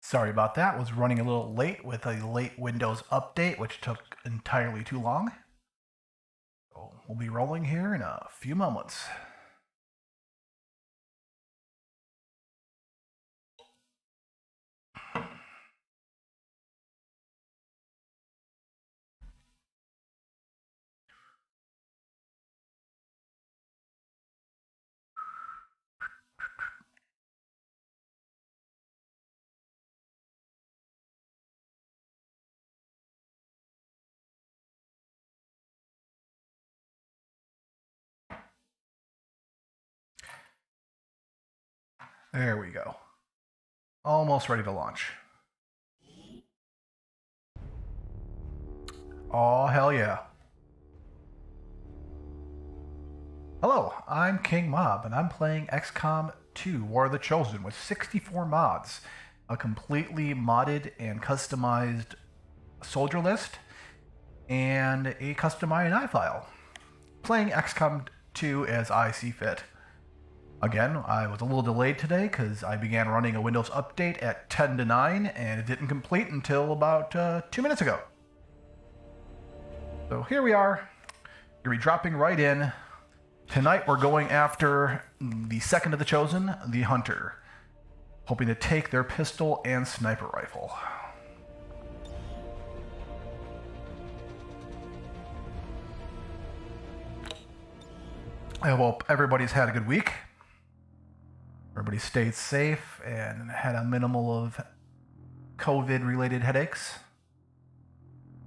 Sorry about that. Was running a little late with a late Windows update, which took entirely too long. So we'll be rolling here in a few moments. There we go. Almost ready to launch. Oh, hell yeah. Hello, I'm King Mob, and I'm playing XCom 2 War of the Chosen with 64 mods, a completely modded and customized soldier list, and a custom INI file. Playing XCom 2 as I see fit. Again, I was a little delayed today because I began running a Windows update at 10 to 9 and it didn't complete until about 2 minutes ago. So here we are. You're be dropping right in. Tonight we're going after the second of the Chosen, the Hunter, hoping to take their pistol and sniper rifle. I hope everybody's had a good week. Everybody stayed safe and had a minimal of COVID-related headaches.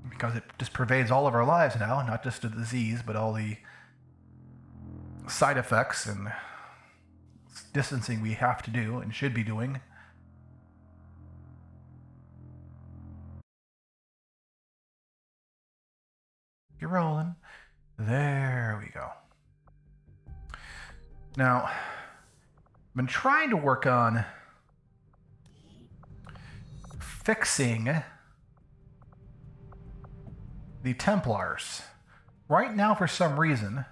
Because it just pervades all of our lives now, not just the disease, but all the side effects and distancing we have to do and should be doing. You're rolling. There we go. Now, I've been trying to work on fixing the Templars. Right now, for some reason,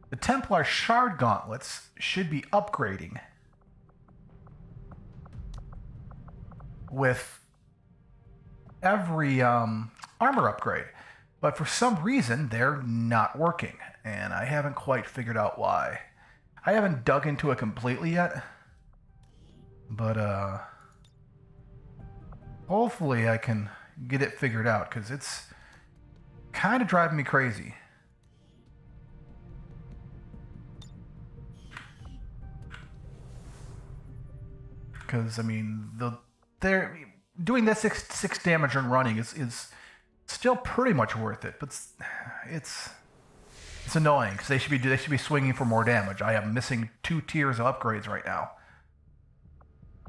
the Templar shard gauntlets should be upgrading with every armor upgrade. But for some reason, they're not working, and I haven't quite figured out why. I haven't dug into it completely yet, but hopefully I can get it figured out, because it's kind of driving me crazy. Because, I mean, they're doing that six damage on running is still pretty much worth it, but it's annoying because they should be swinging for more damage. I am missing 2 tiers of upgrades right now.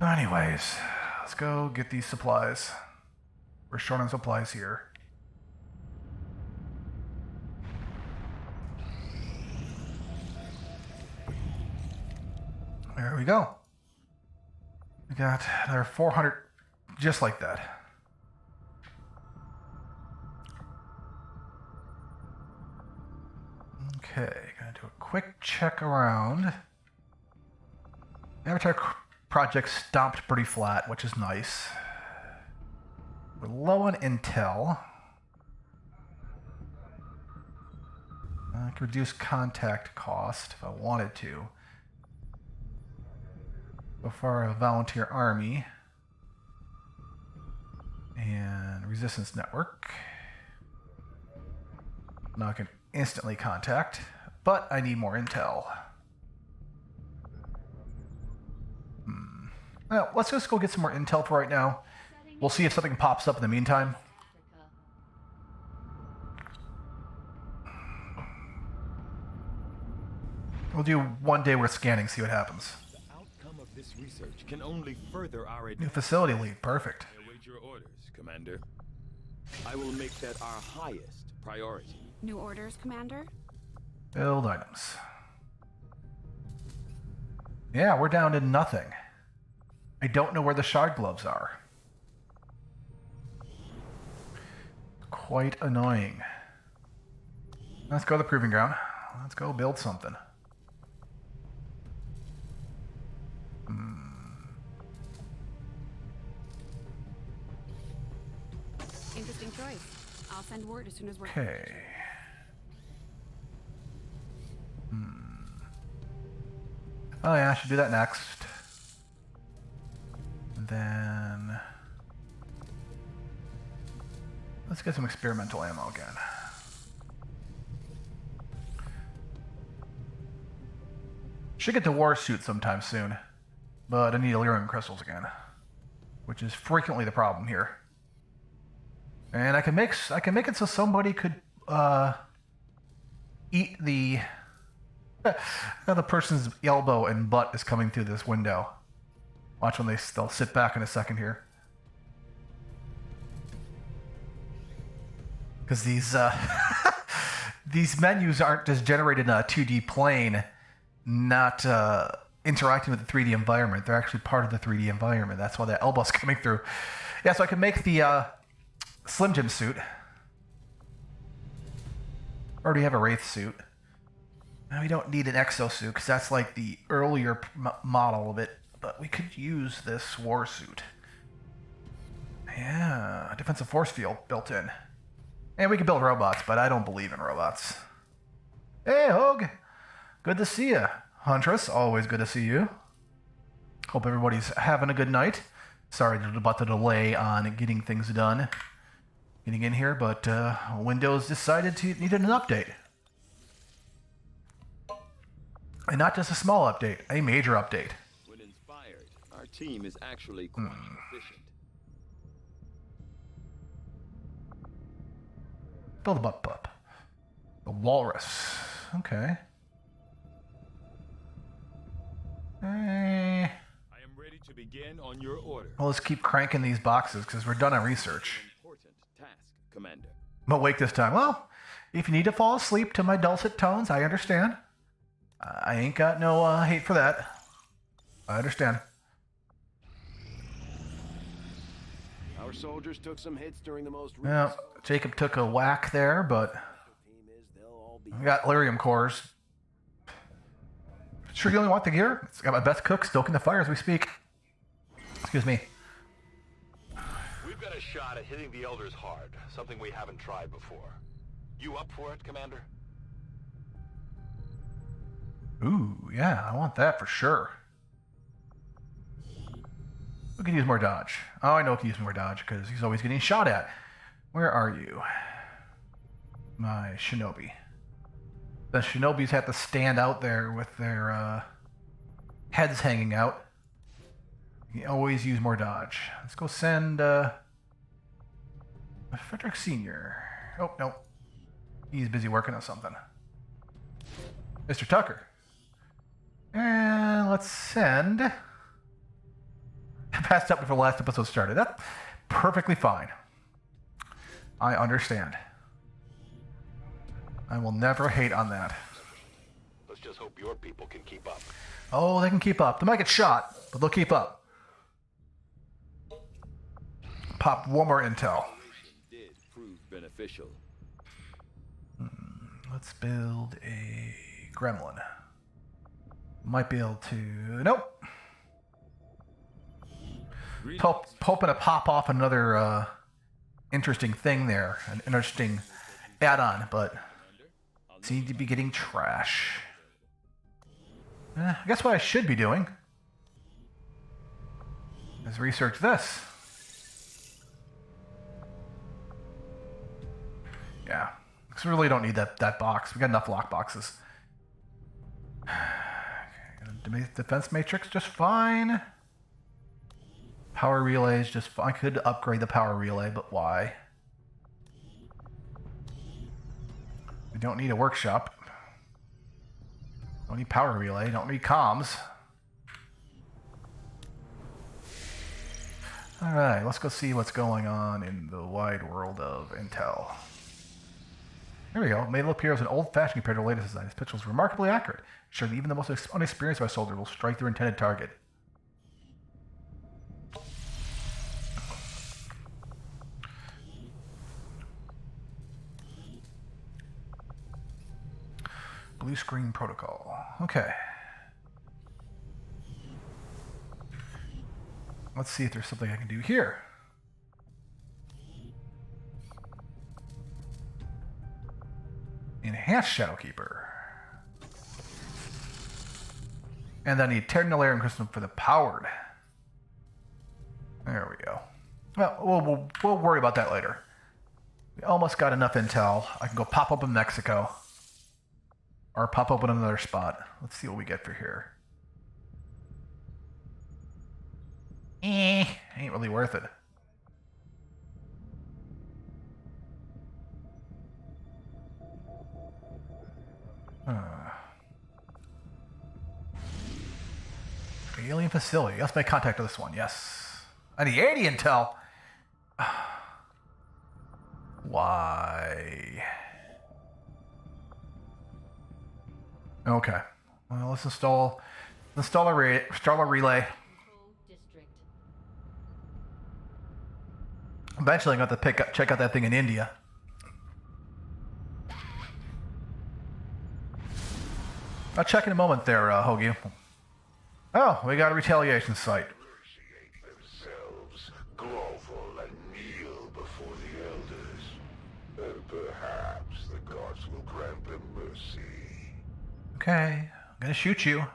Anyways, let's go get these supplies. We're short on supplies here. There we go. We got our 400 just like that. Okay, gonna do a quick check around. Avatar project stopped pretty flat, which is nice. We're low on intel. I could reduce contact cost if I wanted to. Go for a volunteer army. And resistance network. Now I can instantly contact, but I need more intel. Well, let's just go get some more intel for right now. We'll see if something pops up in the meantime. We'll do one day worth scanning, see what happens. The outcome of this research can only further our New facility lead, perfect. I await your orders, Commander. I will make that our highest priority. New orders, Commander? Build items. Yeah, we're down to nothing. I don't know where the shard gloves are. Quite annoying. Let's go to the proving ground. Let's go build something. choice. I'll send word as soon as we're... Okay. Oh yeah, I should do that next. And then let's get some experimental ammo again. Should get the war suit sometime soon, but I need Elerium crystals again, which is frequently the problem here. And I can make it so somebody could eat the other person's elbow and butt is coming through this window. Watch when they'll sit back in a second here. Because these these menus aren't just generated in a 2D plane, not interacting with the 3D environment. They're actually part of the 3D environment. That's why that elbow's coming through. Yeah, so I can make the Slim Jim suit. Already have a Wraith suit. And we don't need an exosuit because that's like the earlier model of it. But we could use this war suit. Yeah, defensive force field built in. And we can build robots, but I don't believe in robots. Hey, Hogue. Good to see you. Huntress, always good to see you. Hope everybody's having a good night. Sorry about the delay on getting things done. Getting in here, but Windows decided to needed an update. And not just a small update, a major update. When inspired, our team is actually quite efficient. Build them up. The Walrus. Okay. I am ready to begin on your order. Well, let's keep cranking these boxes because we're done on research. Important task, Commander. I'm awake this time. Well, if you need to fall asleep to my dulcet tones, I understand. I ain't got no hate for that. I understand. Our soldiers took some hits during the most recent Yeah, Jacob took a whack there, but team is they'll all be we got Lyrium cores. Sure you only want the gear? It's got my best cook stoking the fire as we speak. Excuse me. We've got a shot at hitting the Elders hard, something we haven't tried before. You up for it, Commander? Ooh, yeah, I want that for sure. We could use more dodge. Oh, I know we can use more dodge because he's always getting shot at. Where are you? My shinobi. The shinobis have to stand out there with their heads hanging out. You always use more dodge. Let's go send Frederick Sr. Oh, no. He's busy working on something. Mr. Tucker. And let's send... I passed up before the last episode started. That's perfectly fine. I understand. I will never hate on that. Let's just hope your people can keep up. Oh, they can keep up. They might get shot, but they'll keep up. Pop one more intel. Did prove beneficial. Let's build a gremlin. Might be able to... Nope. Hoping to pop off another interesting thing there. An interesting add-on, but seem to be getting trash. I guess what I should be doing is research this. Yeah, because we really don't need that box. We got enough lock boxes. Defense matrix just fine. Power relays just fine. I could upgrade the power relay, but why? We don't need a workshop. Don't need power relay. Don't need comms. All right, let's go see what's going on in the wide world of Intel. There we go. It may appear as an old-fashioned compared to the latest design. This picture is remarkably accurate, ensuring that even the most unexperienced of our soldiers will strike their intended target. Blue screen protocol. Okay. Let's see if there's something I can do here. Enhanced Shadowkeeper. And then the Eternal Crystal for the powered. There we go. Well, we'll worry about that later. We almost got enough intel. I can go pop up in Mexico. Or pop up in another spot. Let's see what we get for here. Ain't really worth it. Alien facility. Let's make contact with this one. Yes. I need 80 intel. Why? Okay. Well, let's install a relay. Eventually, I'm going to have to check out that thing in India. I'll check in a moment there, Hoagie. Oh, we got a retaliation site. Themselves, grovel and kneel before the elders, and perhaps the gods will grant them mercy. Okay, I'm gonna shoot you. I'm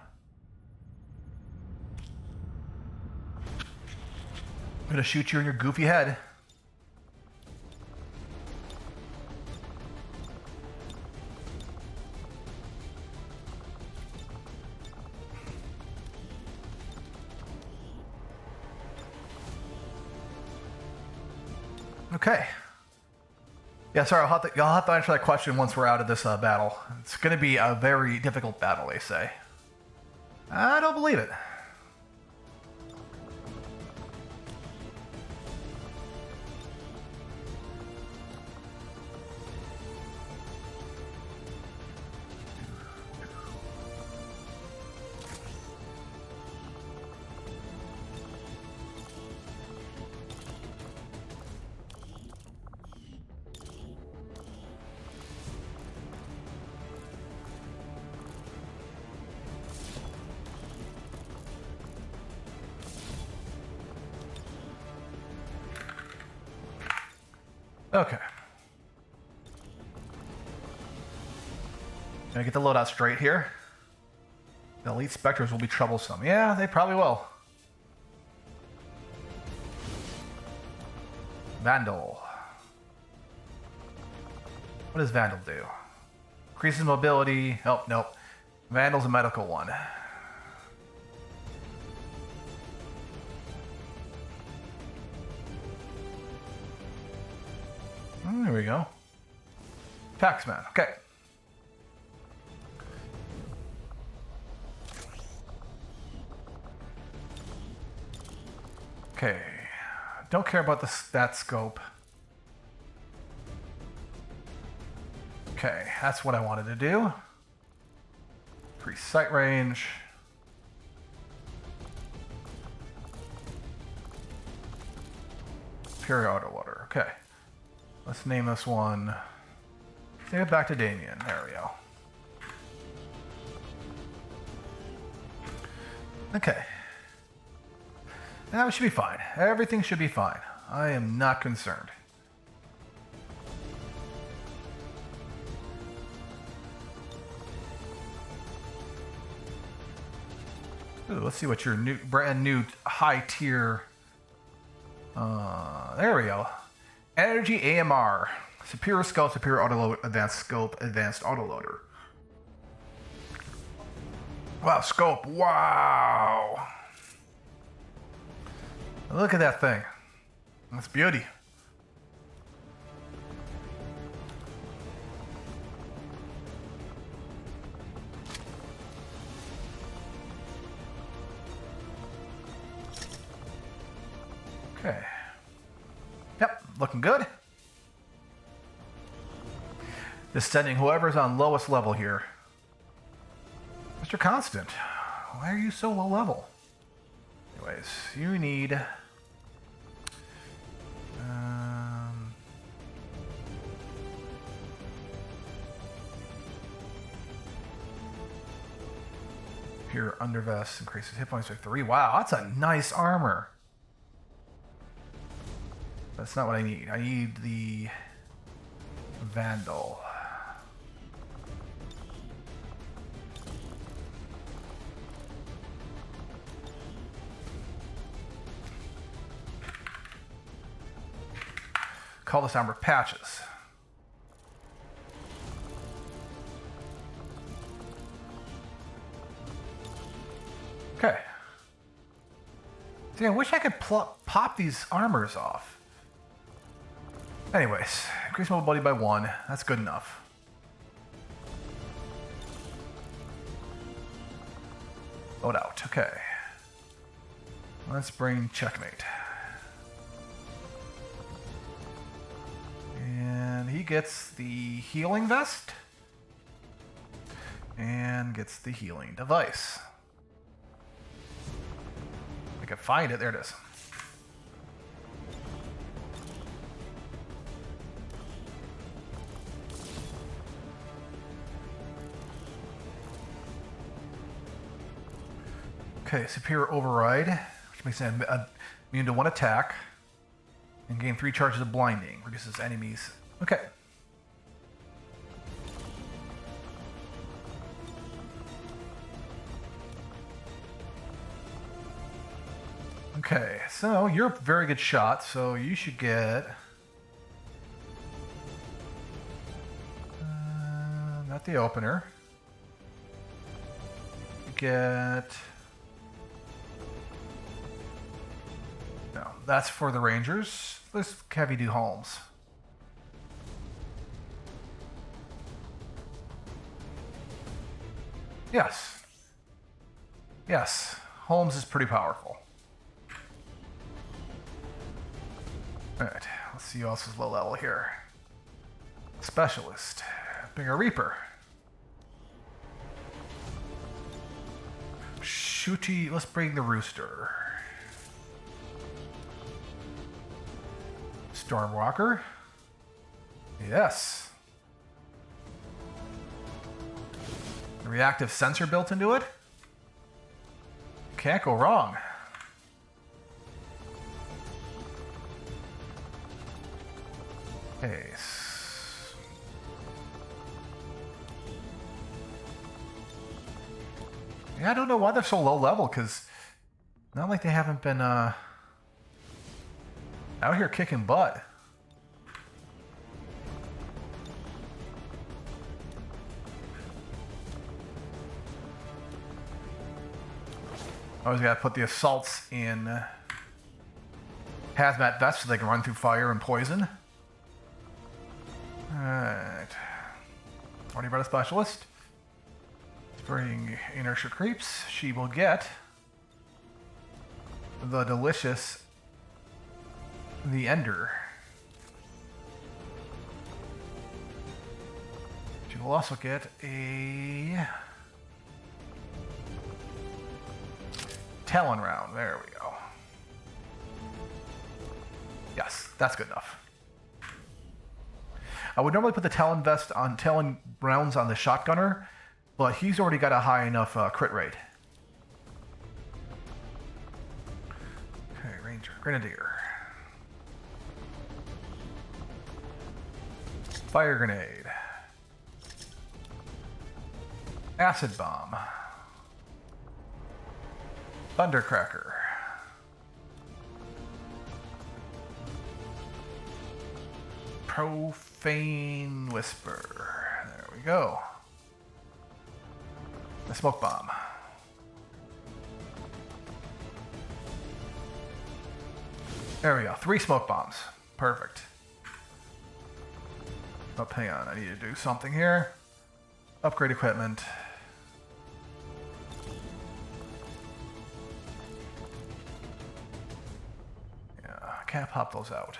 gonna shoot you in your goofy head. Okay. Yeah, sorry, I'll have to answer that question once we're out of this battle. It's going to be a very difficult battle, they say. I don't believe it. Okay. Gonna get the loadout straight here. The elite specters will be troublesome. Yeah, they probably will. Vandal. What does Vandal do? Increases mobility. Oh, nope. Vandal's a medical one. There we go. Taxman. Okay. Okay. Don't care about the stat scope. Okay, that's what I wanted to do. Increase sight range. Pure autoloader. Okay. Let's name this one. Take it back to Damien. There we go. Okay. Now it should be fine. Everything should be fine. I am not concerned. Ooh, let's see what your brand new high tier. There we go. Energy AMR. Superior scope, superior autoload, advanced scope, advanced autoloader. Wow, scope. Wow. Look at that thing. That's beauty. Okay. Yep, looking good. Just sending whoever's on lowest level here. Mr. Constant, why are you so low level? Anyways, you need... Pure undervest increases hit points by 3. Wow, that's a nice armor. That's not what I need. I need the Vandal. call this armor patches. Okay. See, I wish I could pop these armors off. Anyways, increase mobility by 1. That's good enough. Load out. Okay. Let's bring checkmate. And he gets the healing vest. And gets the healing device. I can find it. There it is. Okay, superior override, which makes it immune to 1 attack, and gain 3 charges of blinding, reduces enemies. Okay. Okay, so you're a very good shot, so you should get... not the opener. You get... No, that's for the Rangers. Let's have you do Holmes. Yes. Yes, Holmes is pretty powerful. Alright, let's see who else is low level here. Specialist. Bring a Reaper. Shooty, let's bring the Rooster. Stormwalker. Yes. Reactive sensor built into it. Can't go wrong. Okay. Yeah, I don't know why they're so low level, because not like they haven't been out here kicking butt. Always gotta put the assaults in hazmat vests so they can run through fire and poison. Alright. Already brought a specialist. Bring inertia creeps. She will get the delicious the Ender. She will also get a Talon round. There we go. Yes, that's good enough. I would normally put the Talon vest on Talon rounds on the shotgunner, but he's already got a high enough crit rate. Okay, Ranger, Grenadier. Fire grenade. Acid bomb. Thundercracker. Profane Whisper. There we go. The smoke bomb. There we go. 3 smoke bombs. Perfect. Oh, hang on. I need to do something here. Upgrade equipment. Yeah, I can't pop those out.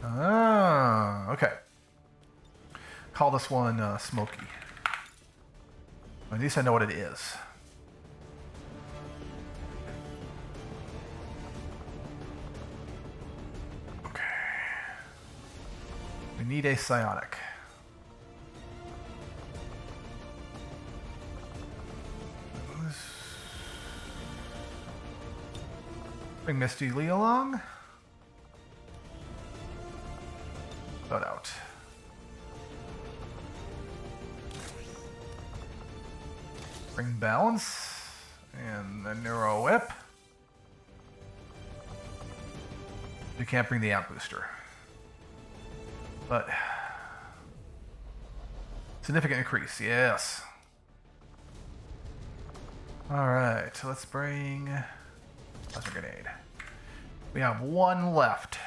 Ah, okay. Call this one Smoky. At least I know what it is. Okay. We need a psionic. Bring Misty Lee along. Load out. Bring balance and the Neuro Whip. We can't bring the amp booster. But significant increase, yes. Alright, let's bring laser grenade. We have one left.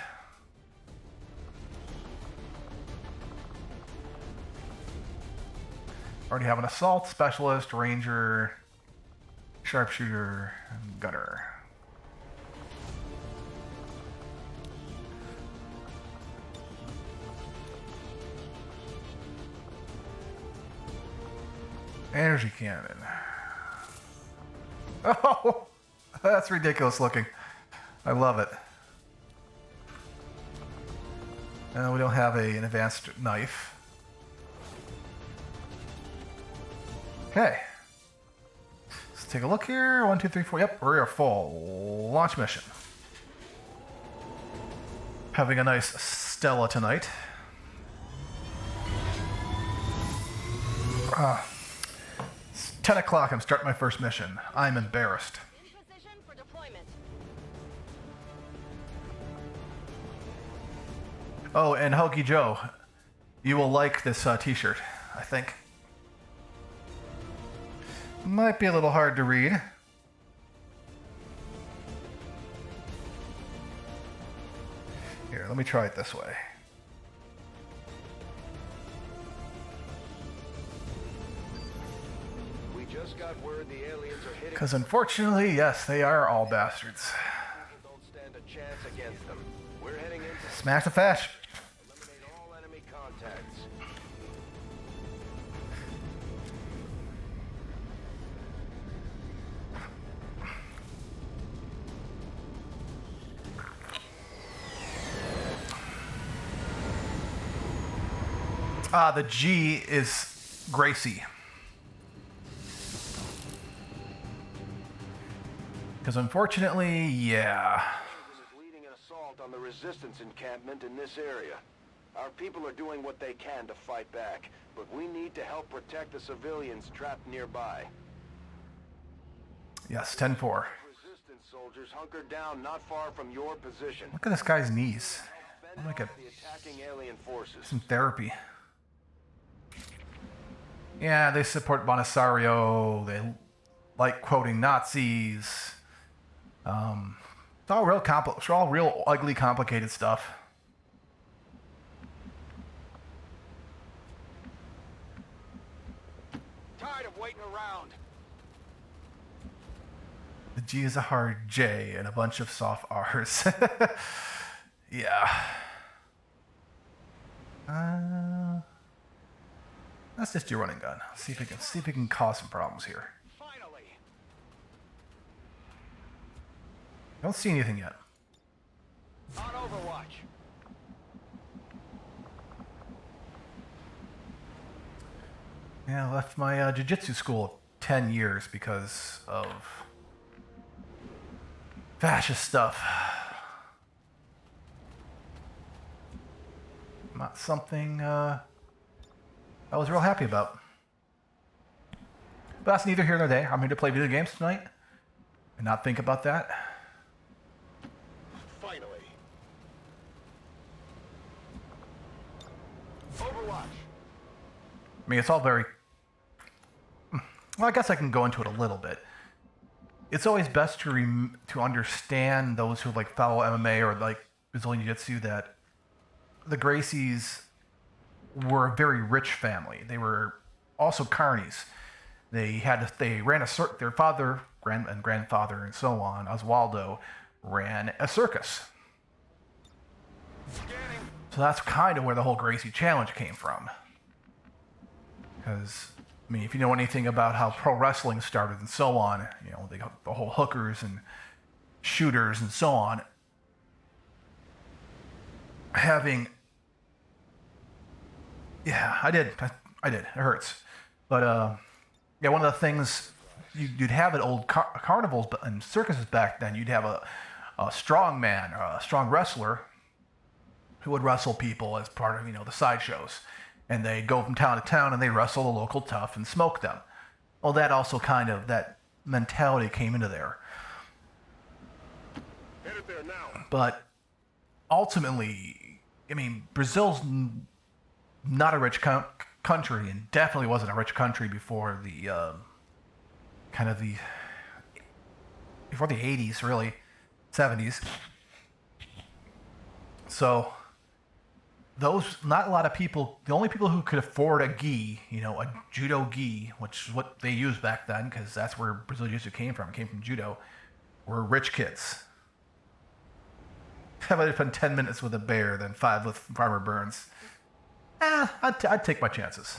Already have an assault specialist, ranger, sharpshooter, and gunner. Energy cannon. Oh, that's ridiculous looking. I love it. And we don't have an advanced knife. Okay. Let's take a look here. 1, 2, 3, 4. Yep, we're full. Launch mission. Having a nice Stella tonight. It's 10 o'clock. I'm starting my first mission. I'm embarrassed. In position for deployment. Oh, and Hokey Joe, you will like this t-shirt, I think. Might be a little hard to read. Here, let me try it this way. We just got word the aliens are hitting. Because unfortunately, yes, they are all bastards. Don't stand a chance against them. We're heading into Smash the fash. eliminate all enemy contacts. The G is Gracie. Because unfortunately, yeah. Is leading an assault on the resistance encampment in this area. Our people are doing what they can to fight back, but we need to help protect the civilians trapped nearby. Yes, 10-4. Resistance soldiers hunkered down not far from your position. Look at this guy's knees. Fend Look at off the attacking alien forces. some therapy. Yeah, they support Bonisario. They like quoting Nazis. It's all real ugly, complicated stuff. Tired of waiting around. The G is a hard J and a bunch of soft R's. Yeah. Let's just do running gun. See if we can cause some problems here. Finally. Don't see anything yet. On Overwatch. Yeah, I left my jiu-jitsu school 10 years because of fascist stuff. Not something I was real happy about. But that's neither here nor there. I'm here to play video games tonight and not think about that. Finally. Overwatch. I mean, it's all very... Well, I guess I can go into it a little bit. It's always best to understand those who like follow MMA or like Brazilian Jiu-Jitsu that the Gracies were a very rich family. They were also carnies. They ran their father and grandfather and so on, Oswaldo, ran a circus. So that's kind of where the whole Gracie challenge came from. Because, I mean, if you know anything about how pro wrestling started and so on, you know, they got the whole hookers and shooters and so on. Yeah, I did. It hurts. But, yeah, one of the things you'd have at old carnivals and circuses back then, you'd have a strong man, or a strong wrestler who would wrestle people as part of, you know, the sideshows. And they'd go from town to town and they wrestle the local tough and smoke them. Well, that also that mentality came into there. Hit it there now. But ultimately, I mean, Brazil's not a rich country, and definitely wasn't a rich country before the before the 80s, really, 70s. So not a lot of people, the only people who could afford a gi, a judo gi, which is what they used back then, because that's where Brazil jiu-jitsu came from. It came from judo, were rich kids. I'd rather spend 10 minutes with a bear than 5 with Farmer Burns. I'd take my chances.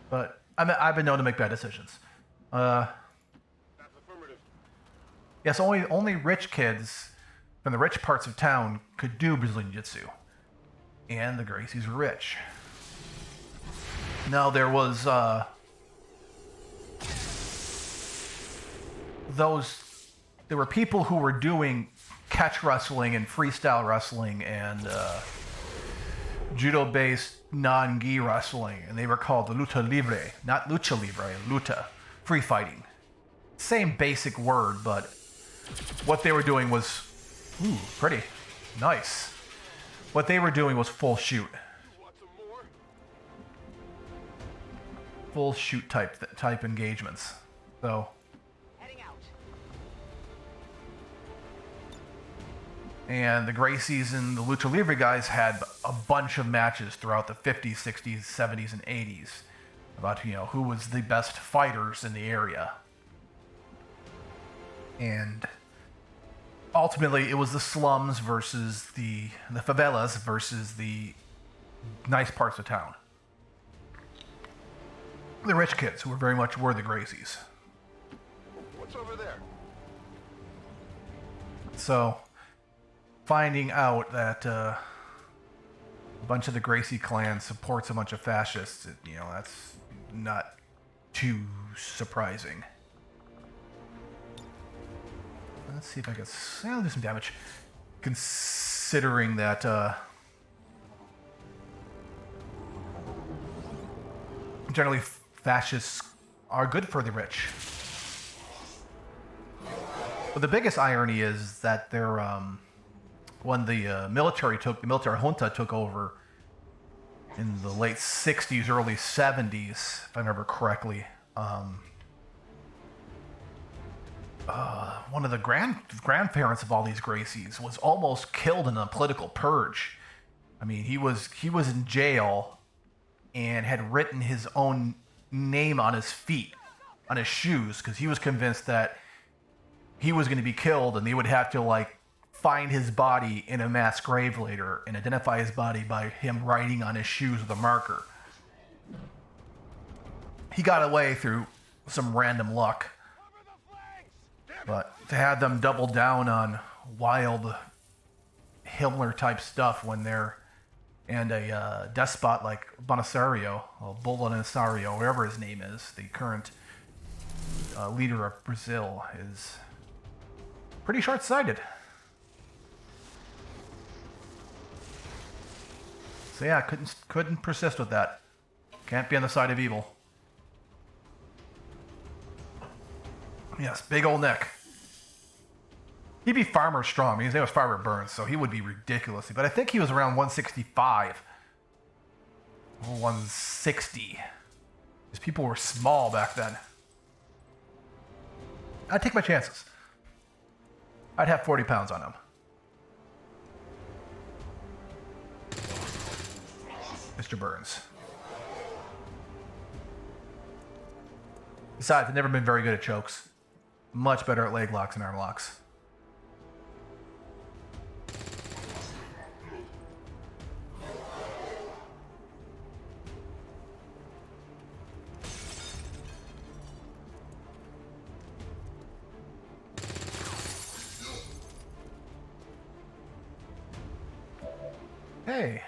But I've been known to make bad decisions. Yes, only rich kids from the rich parts of town could do Brazilian Jiu-Jitsu. And the Gracies were rich. Now, there was there were people who were doing catch wrestling and freestyle wrestling and judo-based non-gi wrestling, and they were called the luta libre, not lucha libre, luta, free fighting. Same basic word, but what they were doing was, pretty nice. What they were doing was full shoot. Full shoot type engagements. So. Heading out. And the Gracies and the Lucha Libre guys had a bunch of matches throughout the 50s, 60s, 70s, and 80s about, who was the best fighters in the area. And ultimately, it was the slums versus the favelas versus the nice parts of town. The rich kids, who very much were the Gracies. What's over there? So, finding out that a bunch of the Gracie clan supports a bunch of fascists, that's not too surprising. Let's see if I can... I'll do some damage. Considering that... generally, fascists are good for the rich. But the biggest irony is that they're... when the military junta took over in the late 60s, early 70s, if I remember correctly... one of the grandparents of all these Gracies was almost killed in a political purge. I mean, he was in jail and had written his own name on his feet, on his shoes, because he was convinced that he was going to be killed and they would have to, find his body in a mass grave later and identify his body by him writing on his shoes with a marker. He got away through some random luck. But to have them double down on wild Himmler-type stuff when they're... And a despot like Bonisario, or Bolsonaro, whatever his name is, the current leader of Brazil, is pretty short-sighted. So yeah, couldn't persist with that. Can't be on the side of evil. Yes, big old neck. He'd be Farmer Strong. I mean, his name was Farmer Burns, so he would be ridiculous. But I think he was around 165. Or 160. Because people were small back then. I'd take my chances. I'd have 40 pounds on him. Mr. Burns. Besides, I've never been very good at chokes. Much better at leg locks and arm locks. Hey,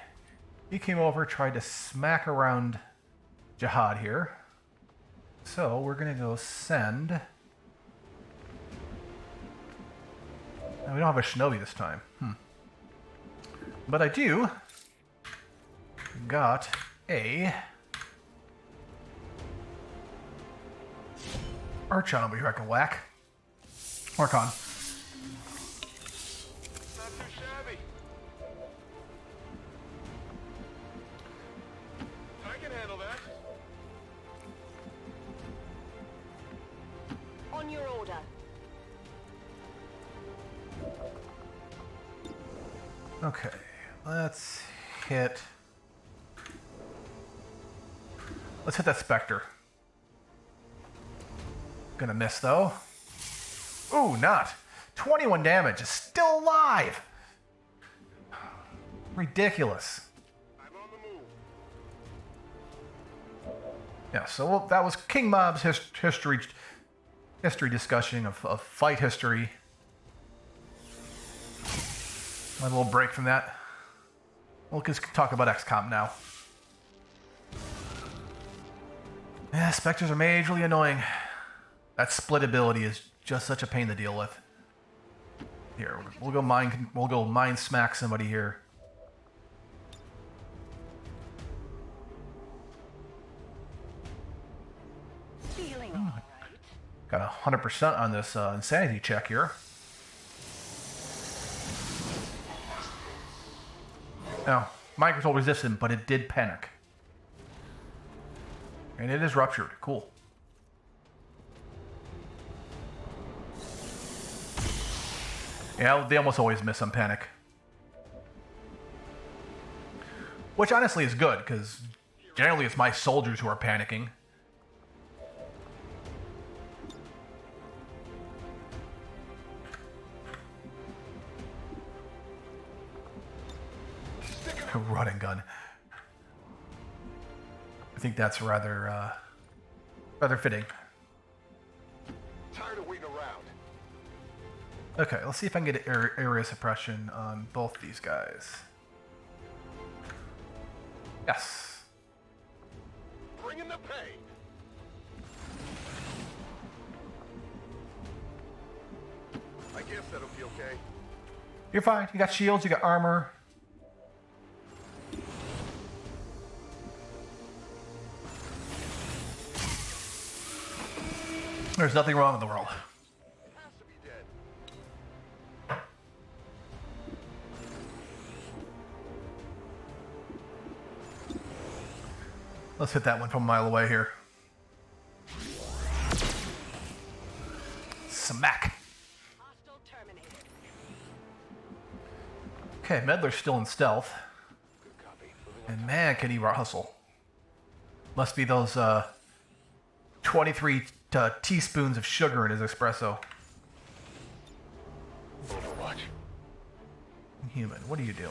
he came over, tried to smack around Jihad here. So we're gonna go send... Now, we don't have a shinobi this time. But I do got a Archon over here I can whack. Archon. not too shabby. I can handle that. On your order. Okay, let's hit that Spectre. Gonna miss though. Ooh, not. 21 damage, is still alive. Ridiculous. I'm on the move. Yeah, so that was King Mob's history discussion of fight history. A little break from that. We'll just talk about XCom now. Yeah, Spectres are majorly annoying. That split ability is just such a pain to deal with. Here, we'll go mind smack somebody here. Feeling all right. Got 100% on this insanity check here. Now, mind control resistant, but it did panic. And it is ruptured. Cool. Yeah, they almost always miss on panic. Which honestly is good, because generally it's my soldiers who are panicking. Run and gun. I think that's rather fitting. Tired of waiting around. Okay, let's see if I can get area suppression on both these guys. Yes. Bring in the pain. I guess that'll be okay. You're fine. You got shields, you got armor. There's nothing wrong in the world. Has to be dead. Let's hit that one from a mile away here. Smack. Hostile terminated. Okay, Medler's still in stealth. Good copy. Moving on. And man, can he hustle. Must be those 23 teaspoons of sugar in his espresso. Overwatch. Human, what are you doing?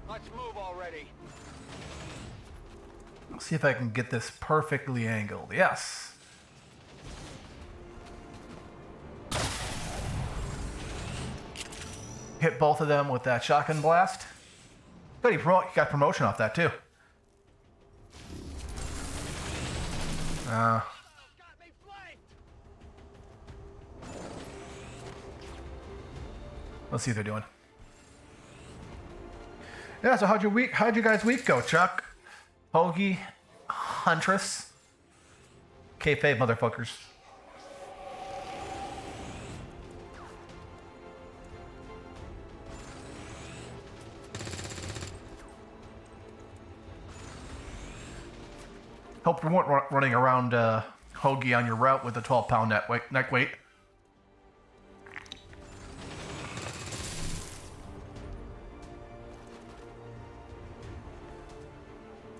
Let's move already. I'll see if I can get this perfectly angled. Yes. Hit both of them with that shotgun blast. Good, he got promotion off that too. Got me flanked. Let's see what they're doing. Yeah, so how'd you guys' week go, Chuck? Hoagie, Huntress, kayfabe motherfuckers. Hope you weren't running around Hoagie on your route with a 12-pound neck weight.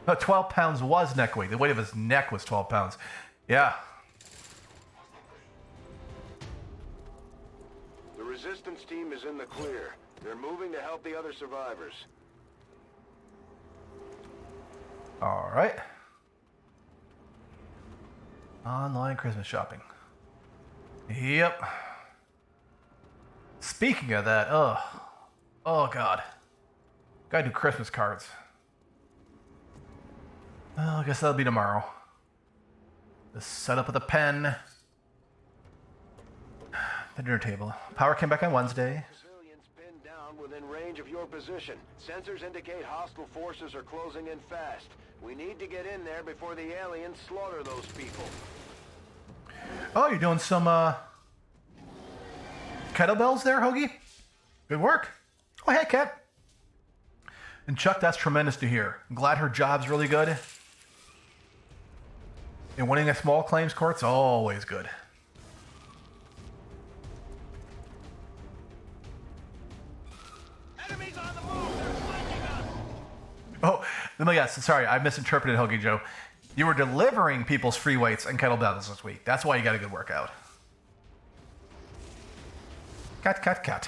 No, 12 pounds was neck weight. The weight of his neck was 12 pounds. Yeah. The resistance team is in the clear. They're moving to help the other survivors. All right. Online Christmas shopping. Yep. Speaking of that, oh God. Gotta do Christmas cards. Well, I guess that'll be tomorrow. Just set up with a pen. The dinner table. Power came back on Wednesday. Civilians pinned down within range of your position. Sensors indicate hostile forces are closing in fast. We need to get in there before the aliens slaughter those people. Oh, you're doing some kettlebells there, Hoagie? Good work. Oh, hey, Kat. And Chuck, that's tremendous to hear. I'm glad her job's really good. And winning a small claims court's always good. Enemies on the move! They're flanking us! Oh, let me guess. Sorry, I misinterpreted Hoagie Joe. You were delivering people's free weights and kettlebells this week. That's why you got a good workout. Cut.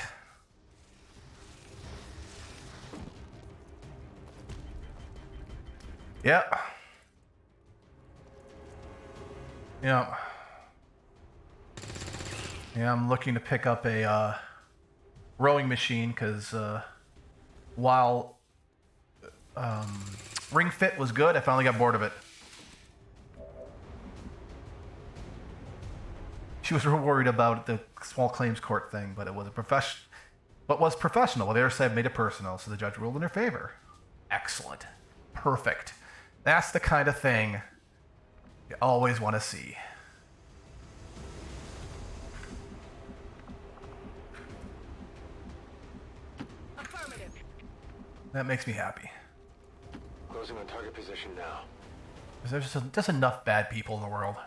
Yep. Yeah. Yeah, I'm looking to pick up a rowing machine because while Ring Fit was good, I finally got bored of it. She was real worried about the small claims court thing, but it was was professional. Well, they said made it personal, so the judge ruled in her favor. Excellent. Perfect. That's the kind of thing you always want to see. Affirmative. That makes me happy. Closing on target position now. There's just enough bad people in the world.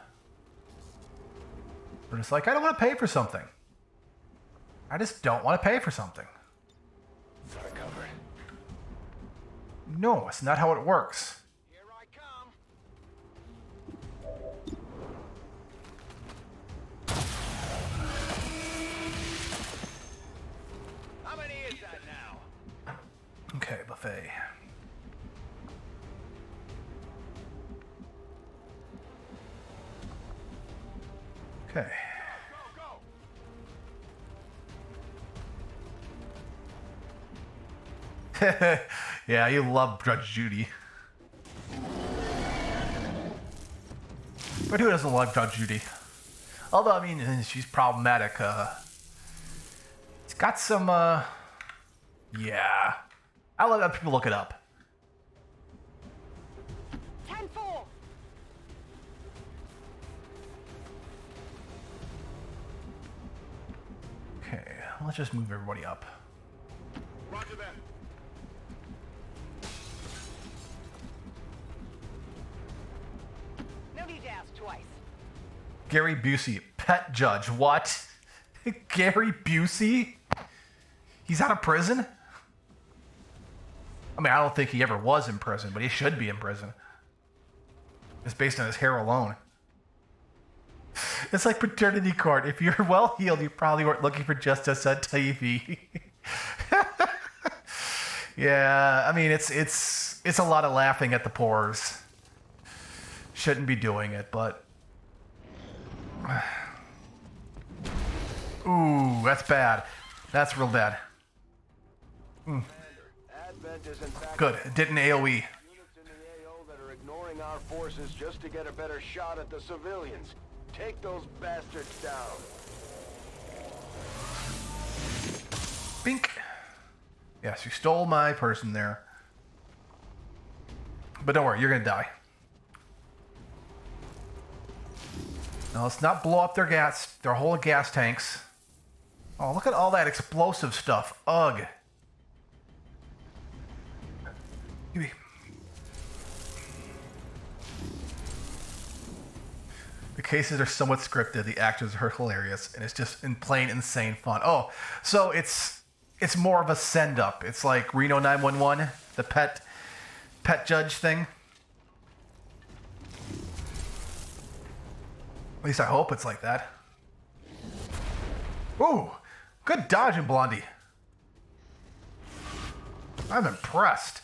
They're just like, I don't want to pay for something. I just don't want to pay for something. Got it covered. No, it's not how it works. Here I come! How many is that now? Okay, buffet. Okay. Go, go! Yeah, you love Judge Judy. But who doesn't love Judge Judy? Although, I mean, she's problematic. It's got some, yeah. I love that people look it up. 10-4. Okay, let's just move everybody up. Roger that. No need to ask twice. Gary Busey, pet judge. What? Gary Busey? He's out of prison? I mean, I don't think he ever was in prison, but he should be in prison. Just based on his hair alone. It's like paternity court. If you're well heeled, you probably weren't looking for justice on TV. Yeah, I mean, it's a lot of laughing at the pores. Shouldn't be doing it, but... Ooh, that's bad. That's real bad. Advent is in fact Good. It didn't AoE. units in the AO that are ignoring our forces just to get a better shot at the civilians. Take those bastards down. Bink. Yes, you stole my person there. But don't worry, you're gonna die. Now let's not blow up their whole gas tanks. Oh, look at all that explosive stuff. Ugh. Gimme. The cases are somewhat scripted. The actors are hilarious, and it's just in plain insane fun. Oh, so it's more of a send up. It's like Reno 911, the pet judge thing. At least I hope it's like that. Ooh, good dodging, Blondie. I'm impressed.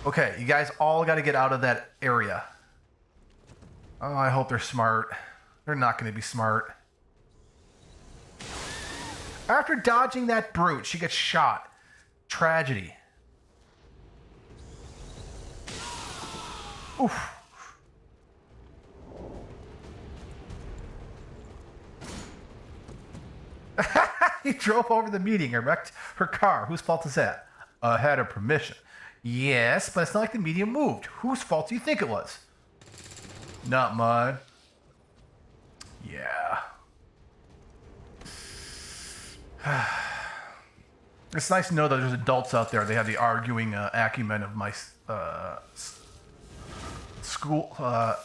Okay, you guys all got to get out of that area. Oh, I hope they're smart. They're not going to be smart. After dodging that brute, she gets shot. Tragedy. Oof. He drove over the meeting and wrecked her car. Whose fault is that? I had her permission. Yes, but it's not like the medium moved. Whose fault do you think it was? Not mine. Yeah. It's nice to know that there's adults out there. They have the arguing acumen of my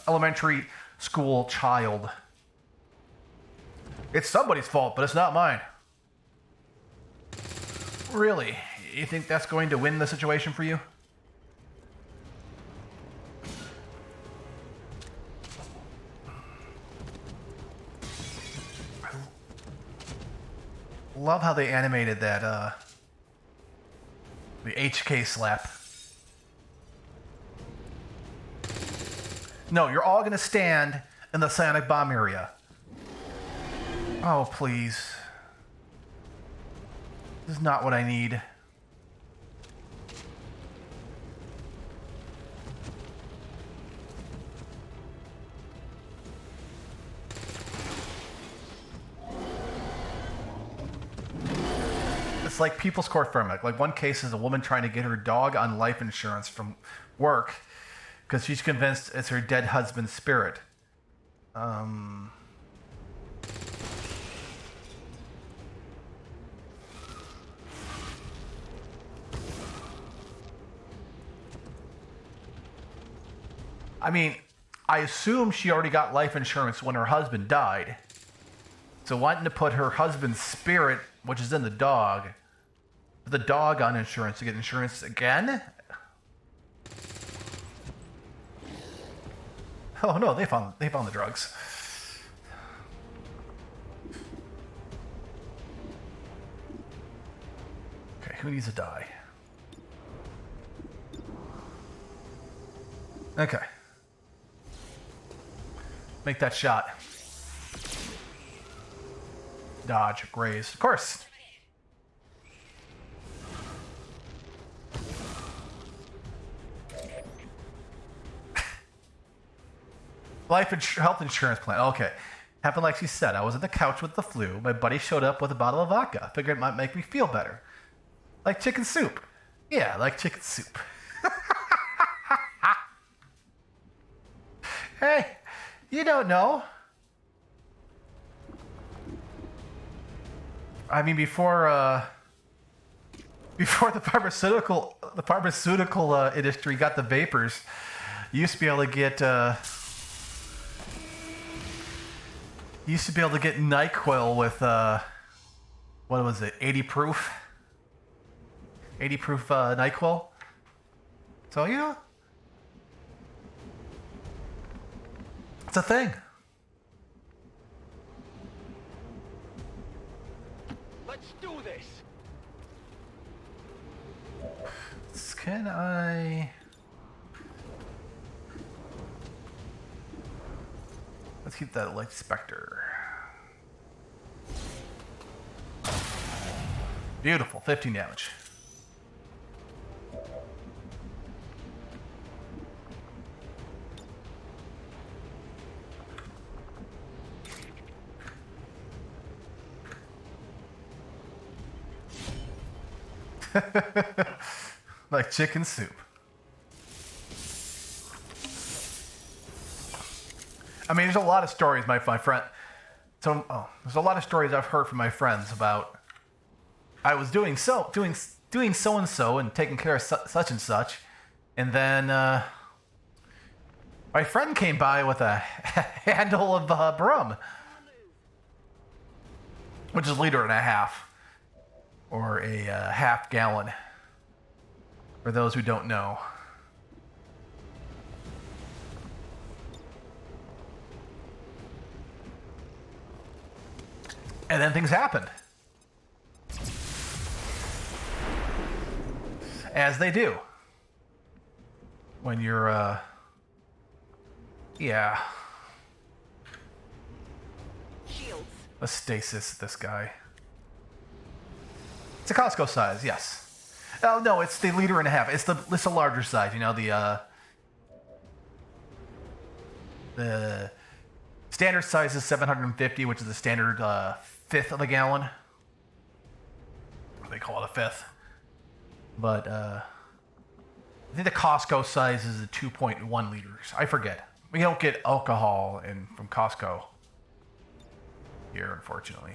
elementary school child. It's somebody's fault, but it's not mine. Really? You think that's going to win the situation for you? Love how they animated that, the HK slap. No, you're all gonna stand in the sonic bomb area. Oh, please. This is not what I need. It's like People's Court Firmic. Like one case is a woman trying to get her dog on life insurance from work because she's convinced it's her dead husband's spirit. I mean, I assume she already got life insurance when her husband died. So wanting to put her husband's spirit, which is in the dog on insurance to get insurance again? Oh no, they found the drugs. Okay, who needs to die? Okay. Make that shot. Dodge, graze. Of course. Health insurance plan. Okay. Happened like she said. I was on the couch with the flu. My buddy showed up with a bottle of vodka. Figured it might make me feel better. Like chicken soup. Yeah, like chicken soup. Hey, you don't know. I mean, before the pharmaceutical industry got the vapors, you used to be able to get NyQuil with what was it, 80 proof? 80 proof NyQuil. So yeah, it's a thing. Let's do this. Can I? Let's keep that Light Spectre. Beautiful, 15 damage. Like chicken soup. I mean, there's a lot of stories my friend. There's a lot of stories I've heard from my friends about. I was doing so and so and taking care of such and such, and then my friend came by with a handle of brum, which is a liter and a half, or a half gallon. For those who don't know. And then things happened. As they do. When you're, yeah. Shields. Let's stasis this guy. It's a Costco size, yes. Oh no, it's the liter and a half. It's a larger size. You know, the standard size is 750, which is the standard fifth of a gallon. They call it a fifth. But I think the Costco size is the 2.1 liters. I forget. We don't get alcohol from Costco here, unfortunately.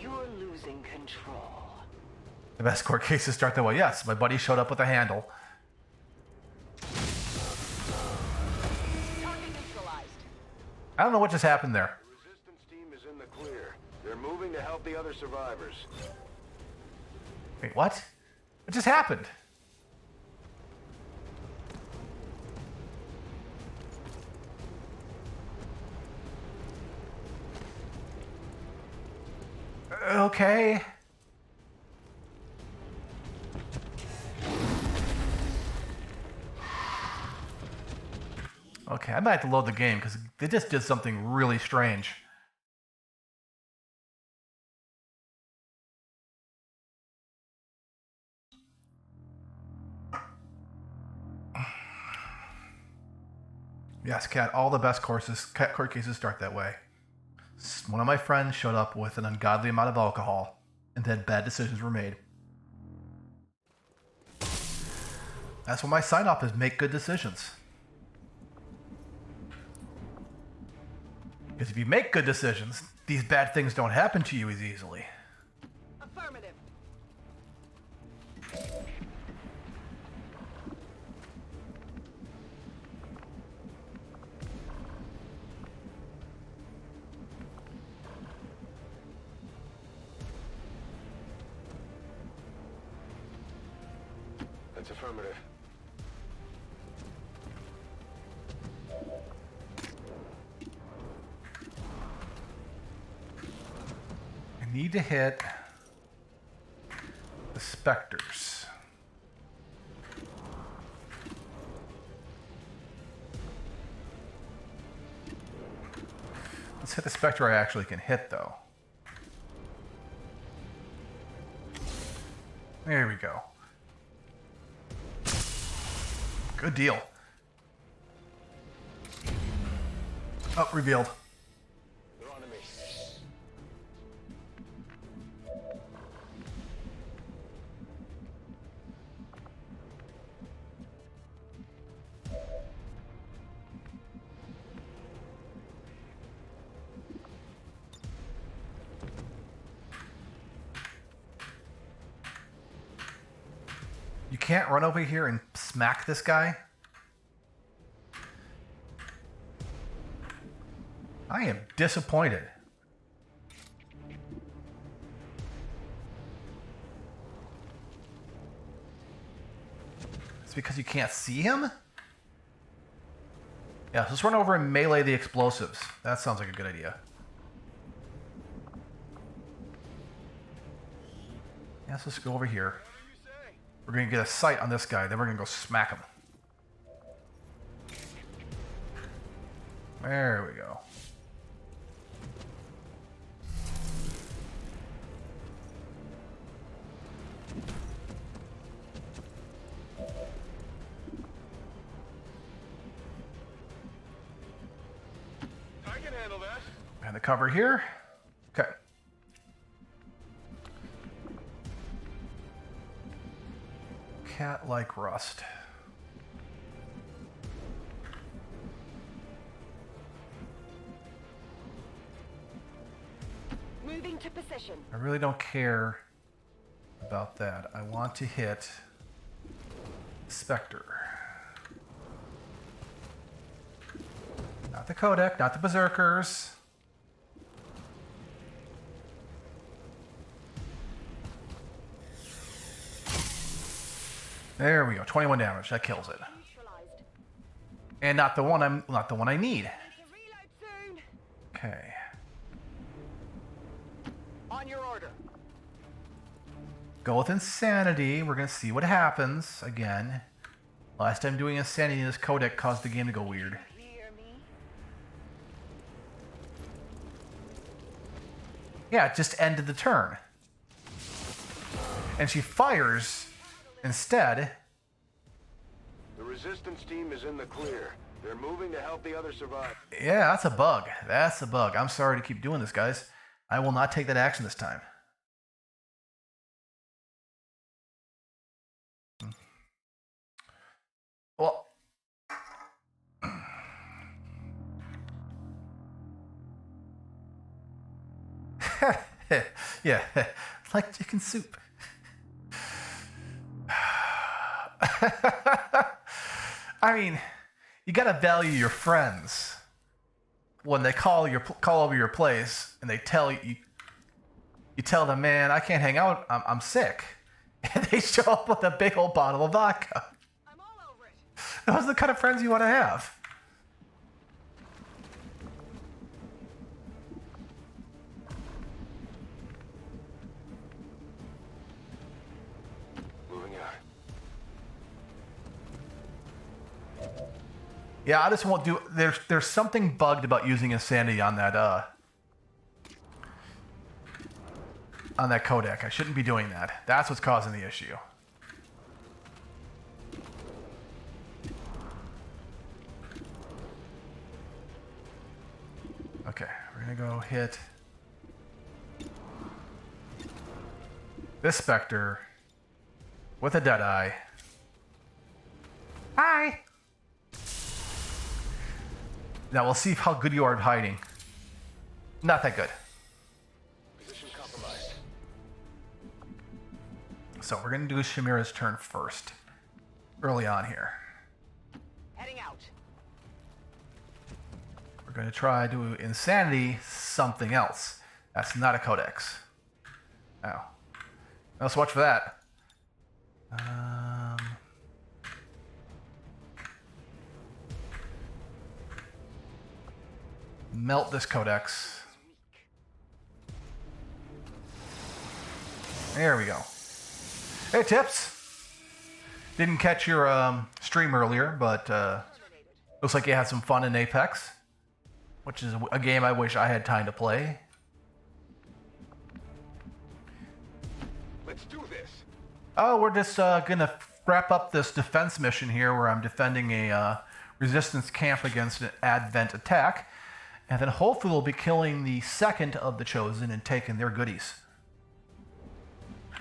You're losing control. The best court cases start that way. Yes, my buddy showed up with a handle. Target neutralized. I don't know what just happened there. The resistance team is in the clear. They're moving to help the other survivors. Wait, what? What just happened? Okay. Okay, I might have to load the game because they just did something really strange. Yes, Cat, all the best court cases start that way. One of my friends showed up with an ungodly amount of alcohol, and then bad decisions were made. That's what my sign-off is: make good decisions. Because if you make good decisions, these bad things don't happen to you as easily. Affirmative. That's affirmative. I need to hit the specters. Let's hit the specter I actually can hit, though. There we go. Good deal. Oh, revealed. They're on to me. You can't run over here and smack this guy? I am disappointed. It's because you can't see him? Yeah, so let's run over and melee the explosives. That sounds like a good idea. Yeah, so let's go over here. We're going to get a sight on this guy, then we're going to go smack him. There we go. I can handle that. And the cover here. Okay. Cat like rust. Moving to position. I really don't care about that. I want to hit Spectre. Not the Codec, not the Berserkers. There we go. 21 damage. That kills it. Neutralized. And not the one I need. Reload soon. Okay. On your order. Go with Insanity. We're going to see what happens again. Last time doing Insanity, this codec caused the game to go weird. Hear me? Yeah, it just ended the turn. And she fires instead. The resistance team is in the clear. They're moving to help the other survivors. Yeah, that's a bug. That's a bug. I'm sorry to keep doing this, guys. I will not take that action this time. Well, yeah, it's like chicken soup. I mean, you gotta value your friends when they call over your place and they tell you. You tell them, man, I can't hang out. I'm sick, and they show up with a big old bottle of vodka. I'm all over it. Those are the kind of friends you want to have. Moving out. Yeah, I just won't do. There's something bugged about using insanity on that codec. I shouldn't be doing that. That's what's causing the issue. Okay, we're gonna go hit this Spectre with a Deadeye. Hi! Now we'll see how good you are at hiding. Not that good. Position compromised. So we're gonna do Shamira's turn first. Early on here. Heading out. We're gonna try to insanity something else. That's not a codex. Oh. Now so watch for that. Melt this codex. There we go. Hey, Tips. Didn't catch your stream earlier, but looks like you had some fun in Apex, which is a game I wish I had time to play. Let's do this. Oh, we're just gonna wrap up this defense mission here, where I'm defending a resistance camp against an advent attack, and then hopefully we'll be killing the second of the Chosen and taking their goodies.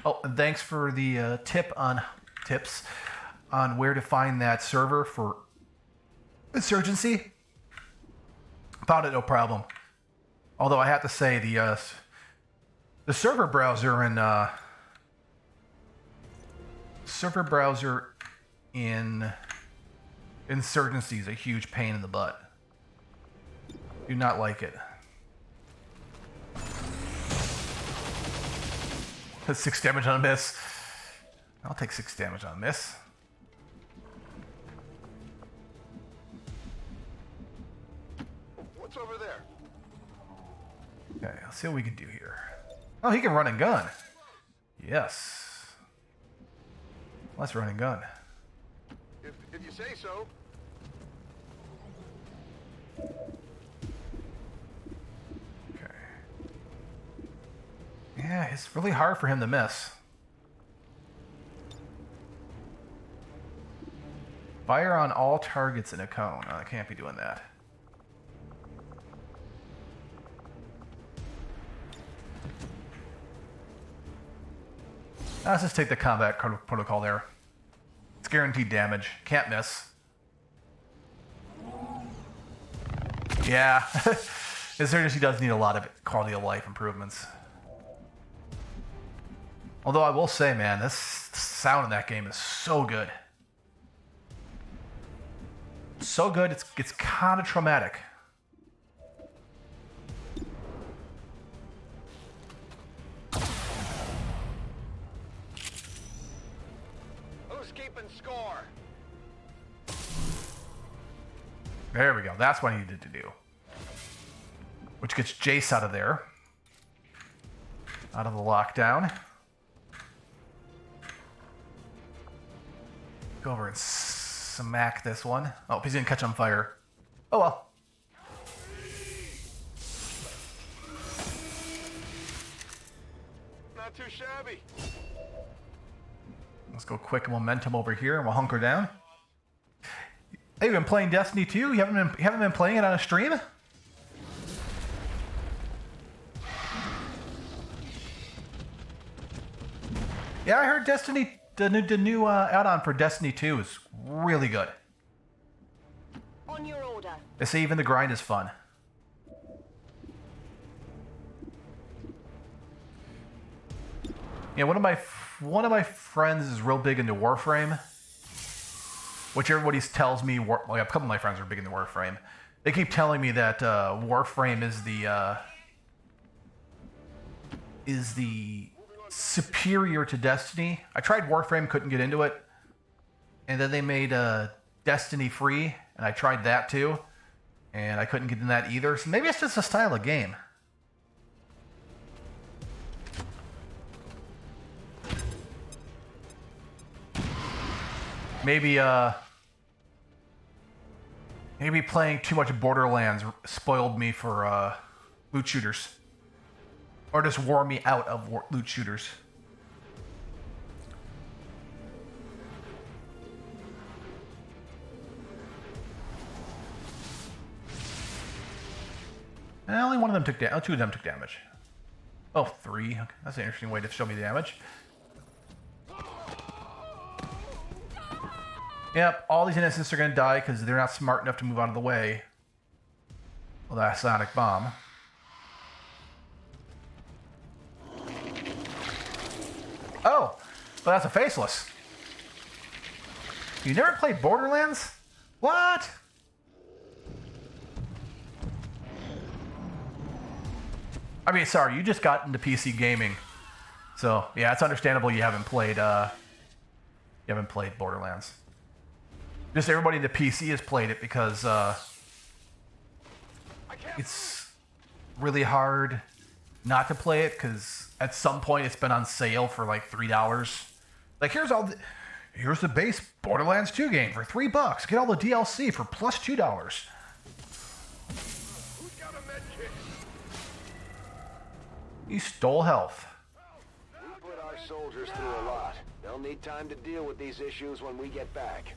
Oh, and thanks for the tips on where to find that server for Insurgency. Found it no problem. Although I have to say the server browser in Insurgency is a huge pain in the butt. Do not like it. That's 6 damage on a miss. I'll take 6 damage on a miss. What's over there? Okay, let's see what we can do here. Oh, he can run and gun. Yes. Let's run and gun. If you say so. Okay. Yeah, it's really hard for him to miss. Fire on all targets in a cone. Oh, I can't be doing that. Let's just take the combat protocol there. It's guaranteed damage. Can't miss. Yeah. Insurgency does need a lot of quality of life improvements. Although I will say, man, this sound in that game is so good. So good, it's kind of traumatic. Escape and score. There we go. That's what I needed to do. Which gets Jace out of there. Out of the lockdown. Go over and smack this one. Oh, he's gonna catch on fire. Oh well. Not too shabby. Let's go quick momentum over here and we'll hunker down. Hey, you've been playing Destiny 2? You haven't been playing it on a stream? Yeah, I heard Destiny, the new add-on for Destiny 2 is really good. On your order. They say even the grind is fun. Yeah, one of my friends is real big into Warframe, which everybody tells me. Like a couple of my friends are big into Warframe. They keep telling me that Warframe is the superior to Destiny. I tried Warframe, couldn't get into it, and then they made Destiny free, and I tried that too, and I couldn't get in that either. So maybe it's just a style of game. Maybe playing too much Borderlands spoiled me for loot shooters. Or just wore me out of loot shooters. Only one of them took damage. Oh, two of them took damage. Oh, three. Okay. That's an interesting way to show me damage. Yep, all these innocents are going to die because they're not smart enough to move out of the way. Well, that sonic bomb. Oh, but that's a faceless. You never played Borderlands? What? I mean, sorry, you just got into PC gaming. So, yeah, it's understandable you haven't played Borderlands. Just everybody in the PC has played it because it's really hard not to play it because at some point it's been on sale for like $3. Like here's the base Borderlands 2 game for $3. Get all the DLC for plus $2. Who's got a med kit? You stole health. We put our soldiers through a lot. They'll need time to deal with these issues when we get back.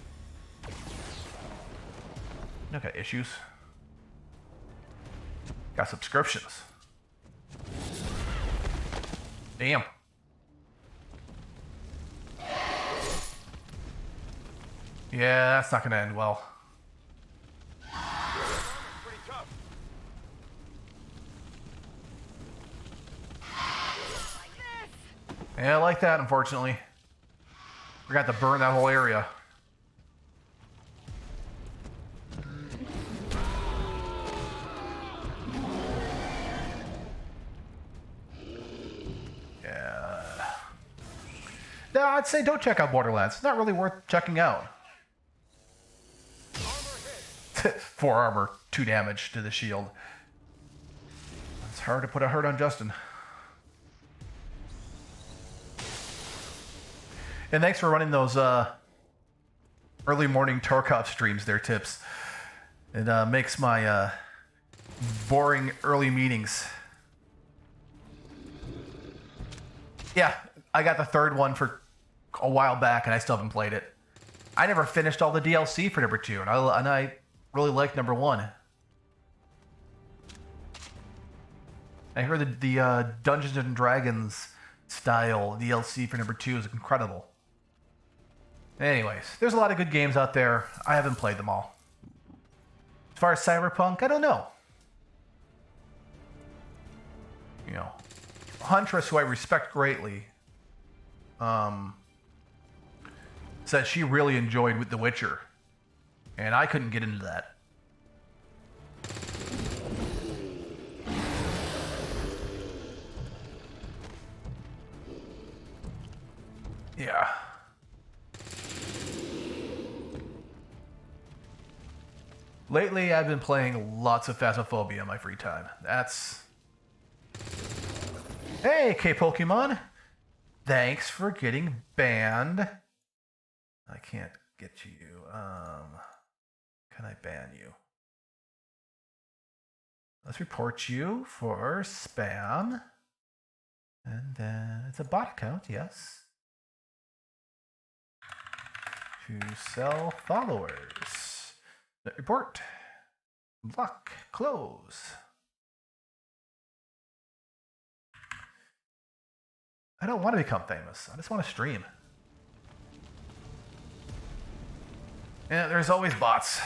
No got issues. Got subscriptions. Damn. Yeah, that's not gonna end well. Pretty tough. Yeah, I like that, unfortunately. Forgot to burn that whole area. No, I'd say don't check out Borderlands. It's not really worth checking out. 4 armor, 2 damage to the shield. It's hard to put a hurt on Justin. And thanks for running those early morning Tarkov streams there, Tips. It makes my boring early meetings. Yeah, I got the third one for a while back, and I still haven't played it. I never finished all the DLC for number 2, and I really liked number 1. I heard the Dungeons and Dragons style DLC for number 2 is incredible. Anyways, there's a lot of good games out there. I haven't played them all. As far as Cyberpunk, I don't know. You know, Huntress, who I respect greatly, said she really enjoyed The Witcher, and I couldn't get into that. Yeah. Lately, I've been playing lots of Phasmophobia in my free time. That's... Hey, K-Pokemon! Thanks for getting banned. I can't get to you. Can I ban you? Let's report you for spam. And then it's a bot account, yes. To sell followers. Report. Block. Close. I don't want to become famous. I just want to stream. Yeah, there's always bots.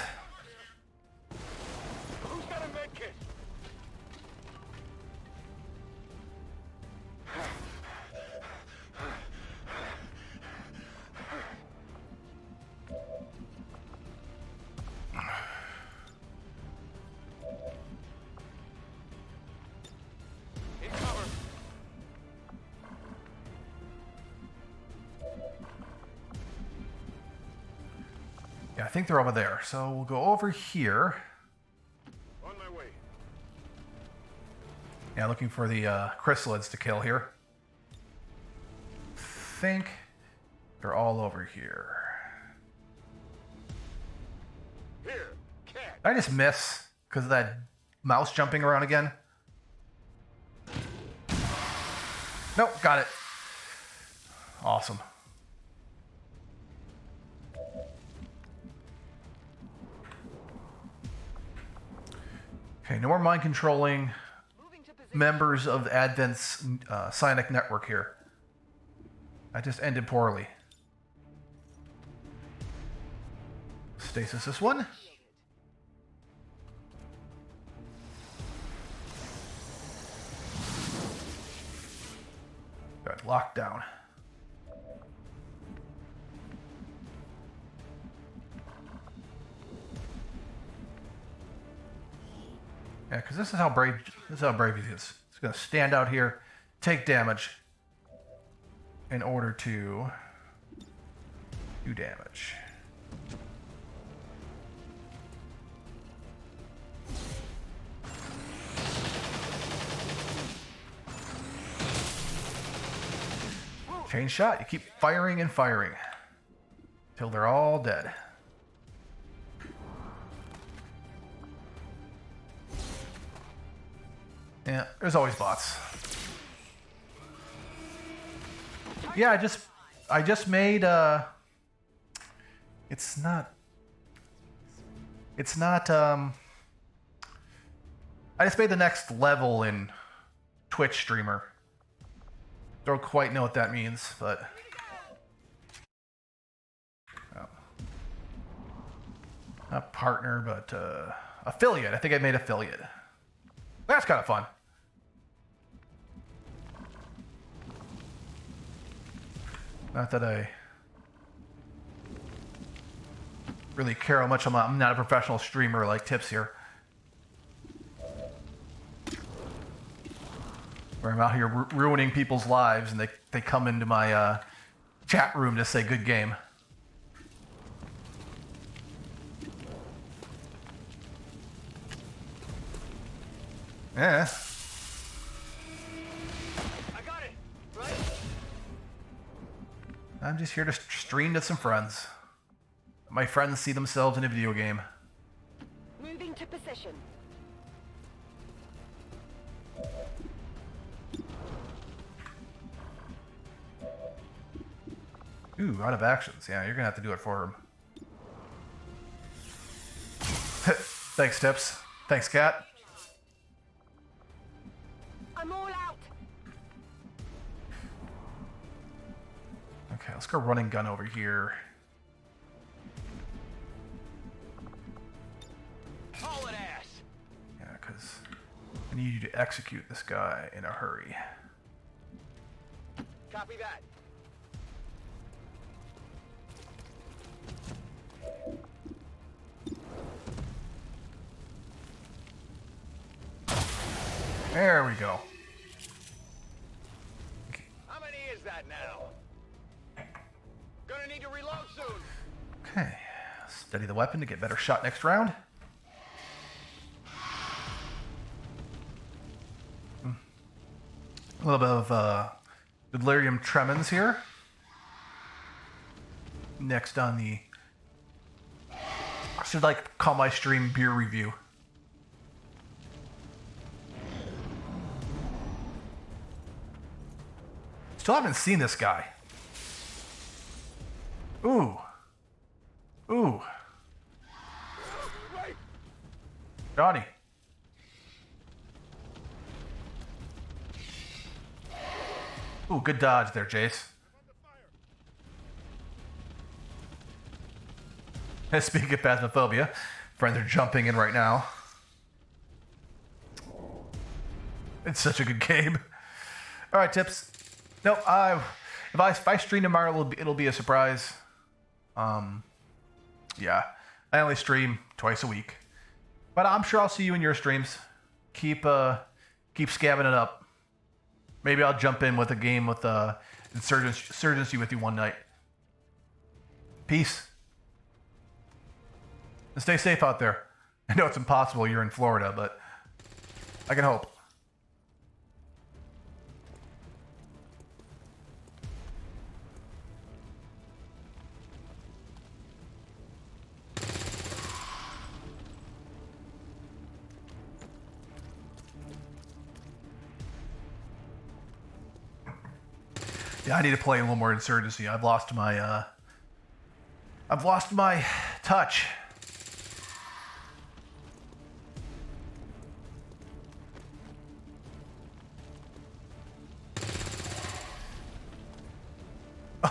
Yeah, I think they're over there. So we'll go over here. On my way. Yeah, looking for the chrysalids to kill here. Think they're all over here. Here, cat. Did I just miss because of that mouse jumping around again? Nope, got it. Awesome. Okay, no more mind controlling Moving to position. members of Advent's psionic network here. That just ended poorly. Stasis this one. Good, lockdown. Yeah, because this is how brave he is. He's gonna stand out here, take damage, in order to do damage. Chain shot. You keep firing and firing till they're all dead. Yeah, there's always bots. Yeah, I just made it's not I just made the next level in Twitch streamer. Don't quite know what that means, but oh. Not partner, but affiliate. I think I made affiliate. That's kind of fun. Not that I really care how much I'm not a professional streamer like Tips here. Where I'm out here ruining people's lives and they come into my chat room to say good game. Yeah. I got it. Right. I'm just here to stream to some friends. My friends see themselves in a video game. Moving to position. Ooh, out of actions. Yeah, you're gonna have to do it for him. Thanks, Tips. Thanks, Cat. I'm all out. Okay, let's go running gun over here. Haul it ass! Yeah, because I need you to execute this guy in a hurry. Copy that. There we go. How many is that now? Gonna need to reload soon. Okay, steady the weapon to get better shot next round. A little bit of delirium tremens here. Next on the, I should like call my stream beer review. Still haven't seen this guy. Ooh. Ooh. Right. Johnny. Ooh, good dodge there, Jace. Speaking of Phasmophobia, friends are jumping in right now. It's such a good game. All right, Tips. No, if I stream tomorrow, it'll be a surprise. Yeah, I only stream twice a week, but I'm sure I'll see you in your streams. Keep scabbing it up. Maybe I'll jump in with a game with Insurgency with you one night. Peace. And stay safe out there. I know it's impossible. You're in Florida, but I can hope. Yeah, I need to play a little more Insurgency. I've lost my touch.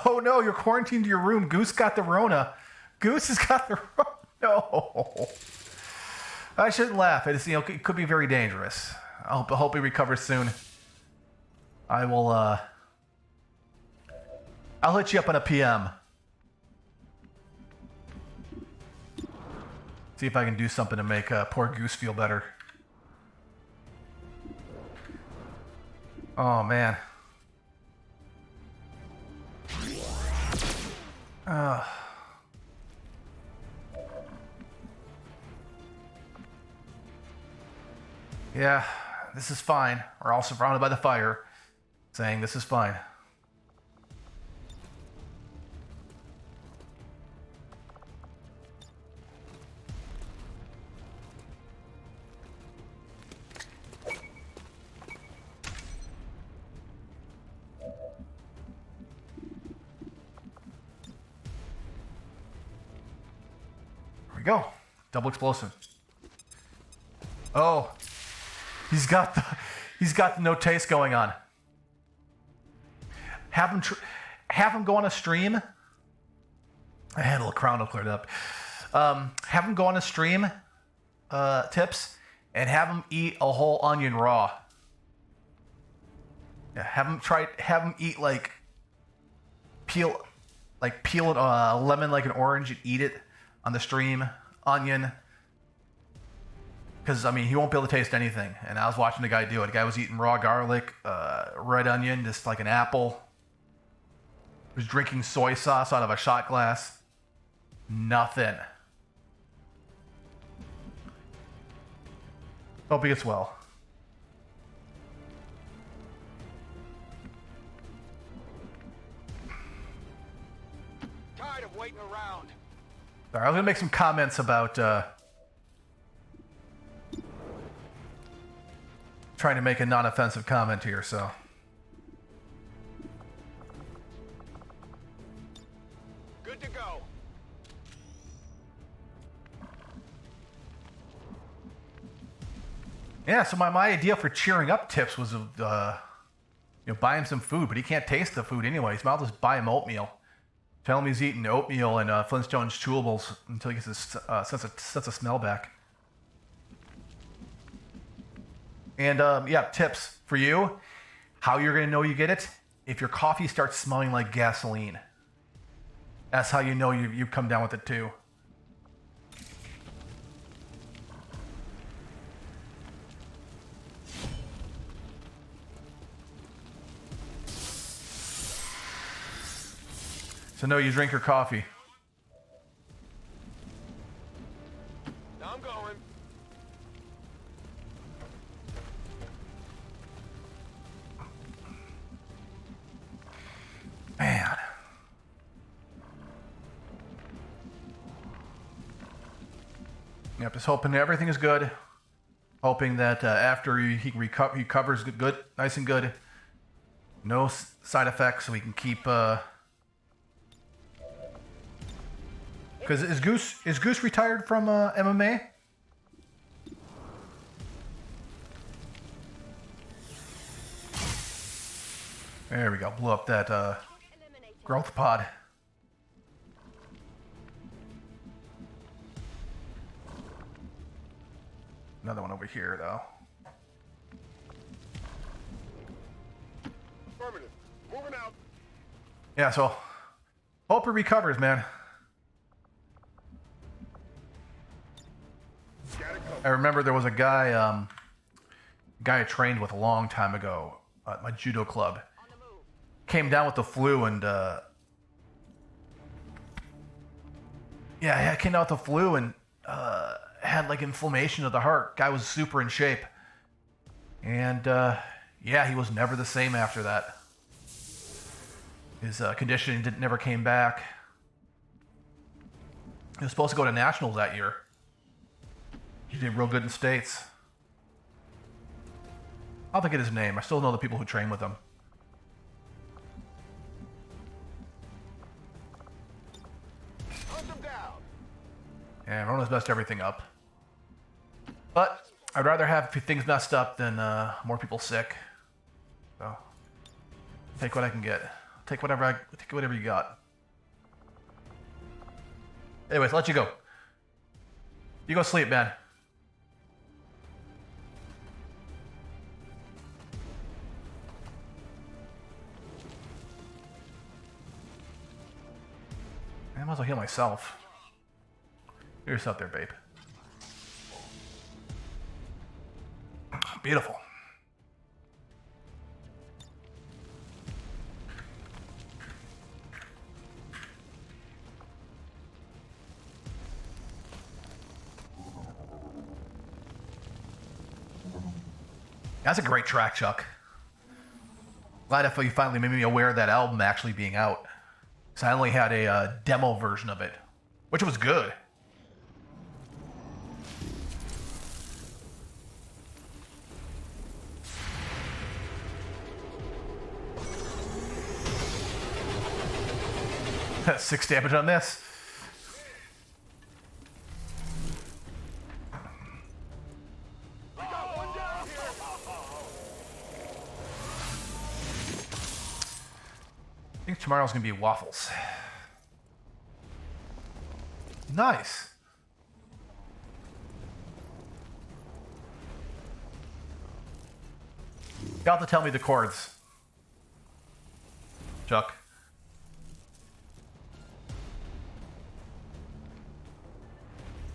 Oh no, you're quarantined to your room. Goose got the Rona. Goose has got the Rona. No. I shouldn't laugh. It could be very dangerous. I hope he recovers soon. I will, I'll hit you up on a PM. See if I can do something to make poor Goose feel better. Oh, man. Yeah, this is fine. We're all surrounded by the fire, saying this is fine. Here we go. Double explosive. Oh, he's got the no taste going on. Have him go on a stream. I had a little crown cleared up. Have him go on a stream, tips, and have him eat a whole onion raw. Yeah, have him eat peel a lemon like an orange and eat it on the stream. Onion. Because, I mean, he won't be able to taste anything. And I was watching the guy do it. The guy was eating raw garlic, red onion, just like an apple. He was drinking soy sauce out of a shot glass. Nothing. Hope he gets well. Tired of waiting around. All right, I was going to make some comments about trying to make a non-offensive comment here, so. Good to go. Yeah, so my idea for cheering up tips was buy him some food, but he can't taste the food anyway. So I'll just buy him oatmeal. Tell him he's eating oatmeal and Flintstones chewables until he gets his sense of smell back. And yeah, tips for you. How you're going to know you get it? If your coffee starts smelling like gasoline. That's how you know you've come down with it too. So no, you drink your coffee. I'm going. Man. Yep, just hoping everything is good. Hoping that after he recovers good, nice and good. No side effects, so we can keep. Because is Goose retired from MMA? There we go. Blew up that growth pod. Another one over here, though. Affirmative. Moving out. Yeah, so hope he recovers, man. I remember there was a guy I trained with a long time ago at my judo club. Came down with the flu and came down with the flu and had like inflammation of the heart. Guy was super in shape. And yeah, he was never the same after that. His conditioning never came back. He was supposed to go to nationals that year. He did real good in states. I'll forget his name. I still know the people who train with him. Hunt them down. And Rona's messed everything up. But I'd rather have things messed up than more people sick. So take what I can get. Take whatever you got. Anyways, I'll let you go. You go sleep, man. I might as well heal myself. Heal yourself there, babe. Beautiful. That's a great track, Chuck. Glad if you finally made me aware of that album actually being out. Because I only had a demo version of it, which was good. That's 6 damage on this. We got one down here. I think tomorrow's gonna be waffles. Nice. Got to tell me the chords, Chuck.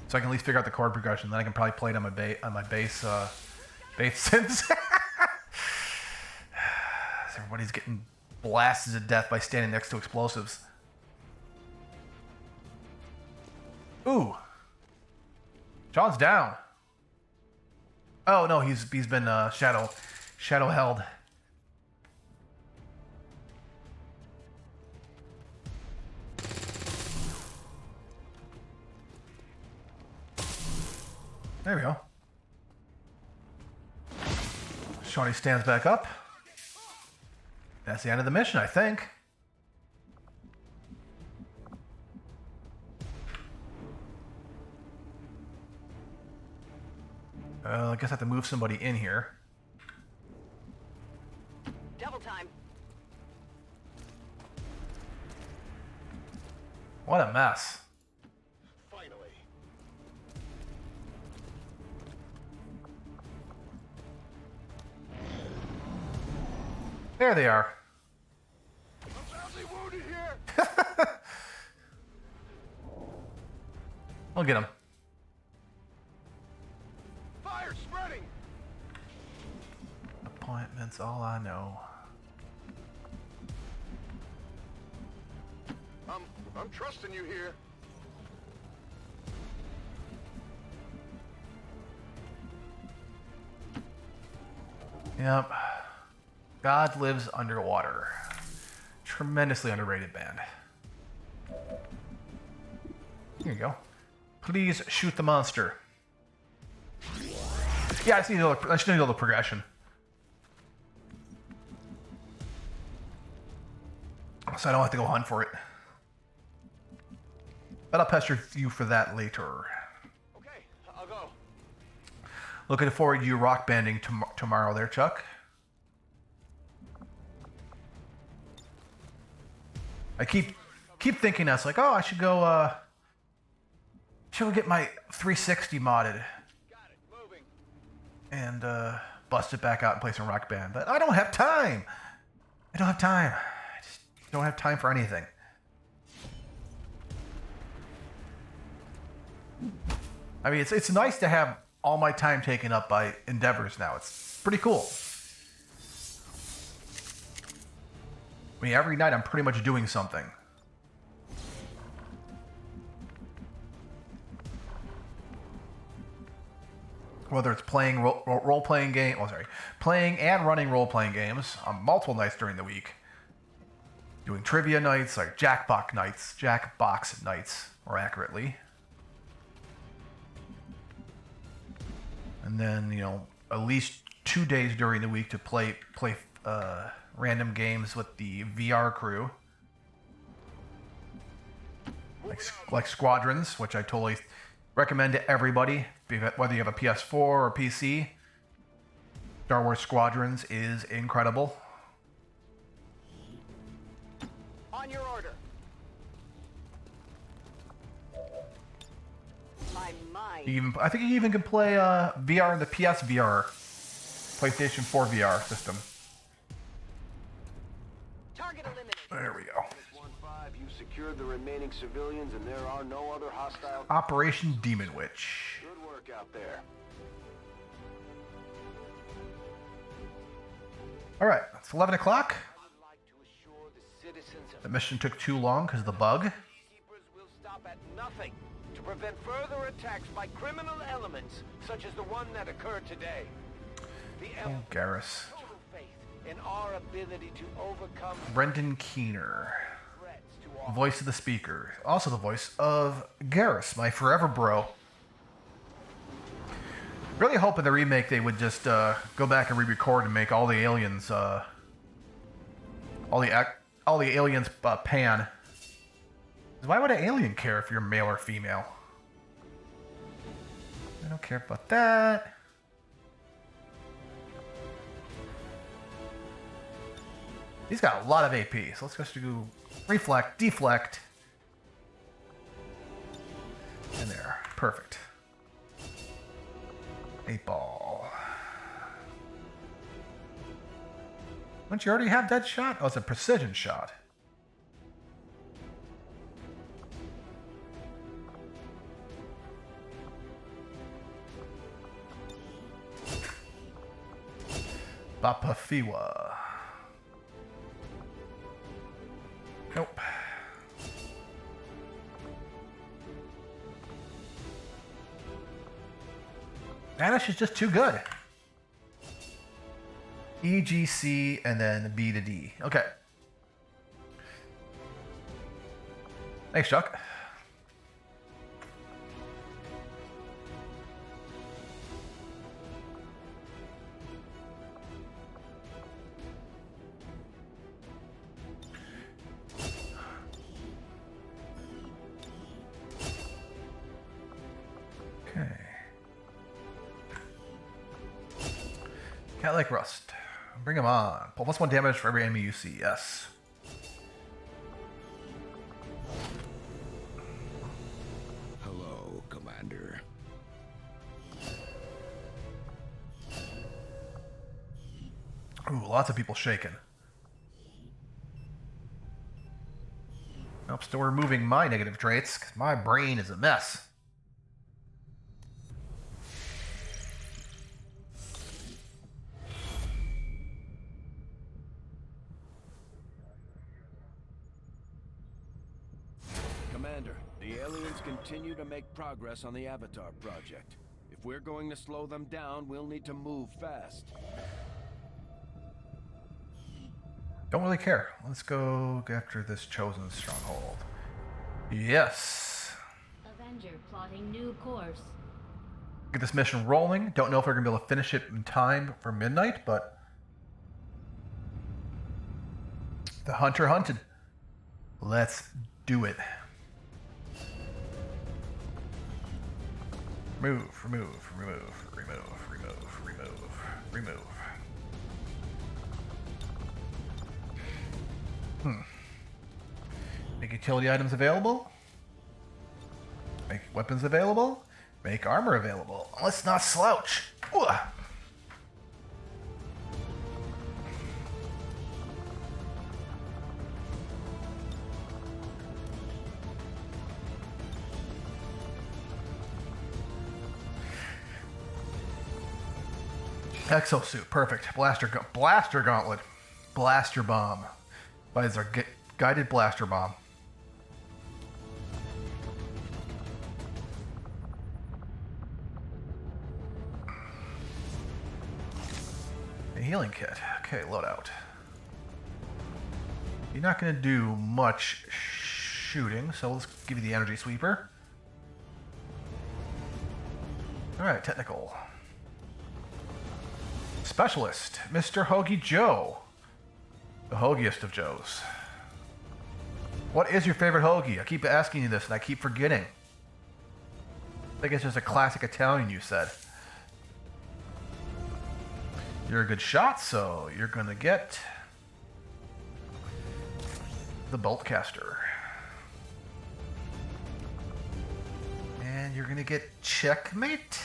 So I can at least figure out the chord progression. Then I can probably play it on my bass synths. Everybody's getting blasted to death by standing next to explosives. Ooh. John's down. Oh no, he's been shadow held. There we go. Shawnee stands back up. That's the end of the mission, I think. I guess I have to move somebody in here. Double time. What a mess. Finally. There they are. I'm badly wounded here. I'll get them. Fire spreading. Appointments, all I know. I'm trusting you here. Yep. God Lives Underwater. Tremendously underrated band. Here you go. Please shoot the monster. Yeah, I just need to know the progression. So I don't have to go hunt for it. But I'll pester you for that later. Okay, I'll go. Looking forward to you rock banding tomorrow there, Chuck. I keep thinking that's like, oh, I should go get my 360 modded Got it. Moving. and bust it back out and play some rock band. But I don't have time. I don't have time. I just don't have time for anything. I mean, it's nice to have all my time taken up by endeavors now. It's pretty cool. I mean, every night I'm pretty much doing something. whether it's playing role-playing game, playing and running role-playing games on multiple nights during the week, doing trivia nights, like Jackbox nights, more accurately, and then at least 2 days during the week to play random games with the VR crew, like Squadrons, which I totally recommend to everybody, whether you have a PS4 or PC. Star Wars Squadrons is incredible. On your order. My mind. I think you even can play VR in the PSVR, PlayStation 4 VR system. Target eliminated. There we go. 1-5, you secured the remaining civilians and there are no other hostile... Operation Demon Witch. Good work out there. All right, it's 11 o'clock. I would like to assure the citizens of The mission took too long because of the bug. Peacekeepers will stop at nothing to prevent further attacks by criminal elements such as the one that occurred today. The Oh, Garrus. total faith in our ability to overcome Brendan Keener. threats to our Voice of the speaker. Also the voice of Garrus, my forever bro. Really hoping the remake they would just go back and re-record and make all the aliens, all the aliens pan. 'Cause why would an alien care if you're male or female? I don't care about that. He's got a lot of AP, so let's just do reflect, deflect, and there, perfect. 8-ball. Don't you already have that shot? Oh, it's a precision shot. Bapafiwa. Nope. Vanish is just too good. EGC and then B to D. Okay. Thanks, Chuck. Okay. Cat like Rust. Bring him on. Pull +1 damage for every enemy you see. Yes. Hello, Commander. Ooh, lots of people shaking. Nope, still removing my negative traits, 'cause my brain is a mess. Commander, the aliens continue to make progress on the Avatar project. If we're going to slow them down, we'll need to move fast. Don't really care. Let's go after this chosen stronghold. Yes. Avenger plotting new course. Get this mission rolling. Don't know if we're going to be able to finish it in time for midnight, but... The hunter hunted. Let's do it. Remove, remove, remove, remove, remove, remove, remove. Make utility items available. Make weapons available. Make armor available. Let's not slouch. Ooh. Exosuit, perfect. Blaster gauntlet. Blaster bomb. Buys our guided blaster bomb. healing kit. Okay, loadout. You're not going to do much shooting, so let's give you the energy sweeper. Alright, technical. Specialist, Mr. Hoagie Joe. The hoagiest of Joes. What is your favorite hoagie? I keep asking you this and I keep forgetting. I think it's just a classic Italian, you said. You're a good shot, so you're gonna get the Boltcaster. And you're gonna get Checkmate.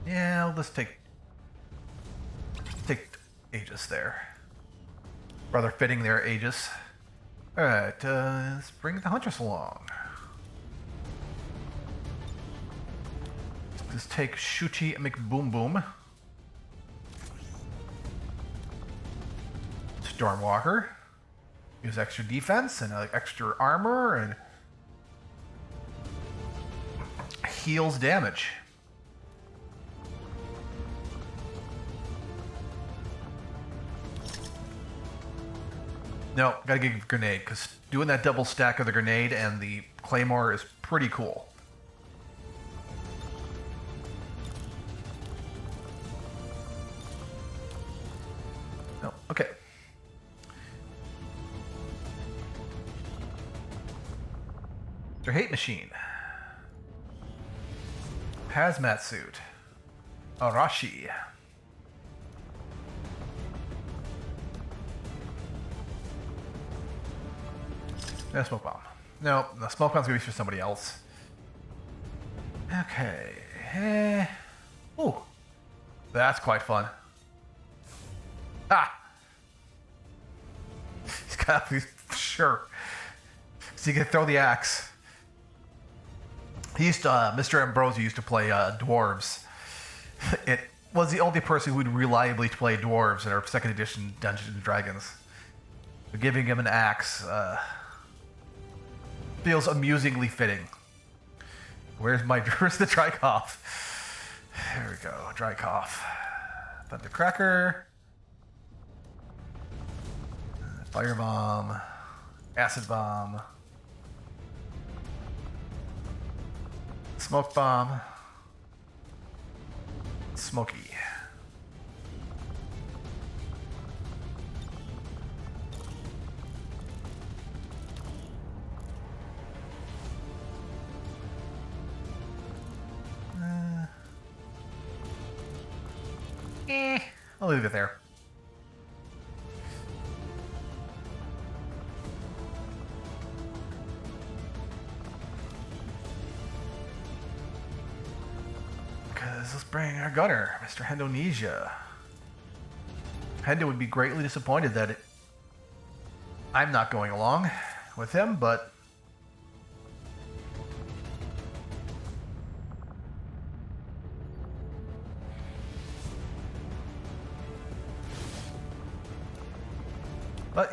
Yeah, let's take Aegis there. Rather fitting there, Aegis. Alright, let's bring the Huntress along. Let's take Shooty McBoom Boom. Stormwalker. Use extra defense and extra armor and heals damage. No, gotta get a grenade, because doing that double stack of the grenade and the claymore is pretty cool. No, okay. Their hate machine. Hazmat suit. Arashi. No smoke bomb. No, the smoke bomb's gonna be for somebody else. Okay. Ooh. That's quite fun. Ah! He's got these. Sure. So you can throw the axe. Mr. Ambrosio used to play dwarves. It was the only person who would reliably play dwarves in our second edition Dungeons and Dragons. So giving him an axe, feels amusingly fitting. Where's the dry cough? There we go, dry cough. Thundercracker. Firebomb. Acid bomb. Smoke bomb. Smoky. I'll leave it there. Because let's bring our gunner, Mr. Hendonesia. Hendo would be greatly disappointed that I'm not going along with him, but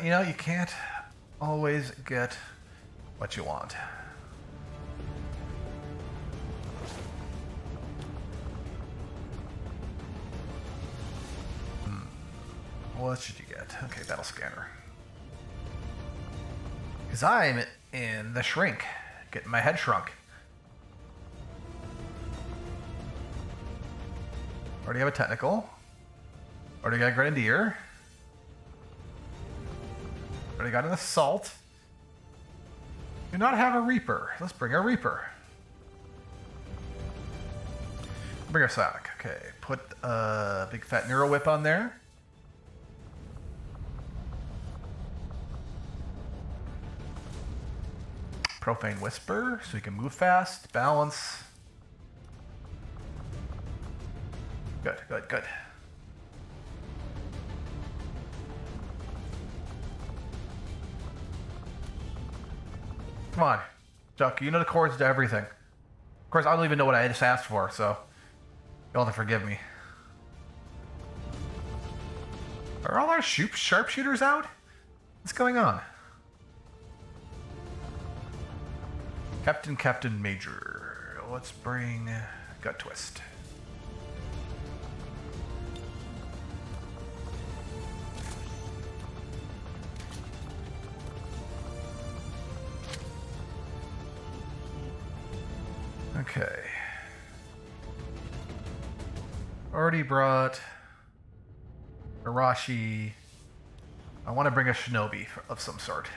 you know, you can't always get what you want. What should you get? Okay, battle scanner. Because I'm in the shrink, getting my head shrunk. Already have a technical. Already got a grenadier. Already got an assault. Do not have a reaper. Let's bring a reaper. Bring a Sonic. Okay, put a big fat Neuro Whip on there. Profane Whisper, so he can move fast, balance. Good, good, good. Come on, Chuck, you know the chords to everything. Of course, I don't even know what I just asked for, so you'll have to forgive me. Are all our sharpshooters out? What's going on? Captain Major. let's bring Gut Twist. Okay. Already brought Arashi. I want to bring a shinobi of some sort.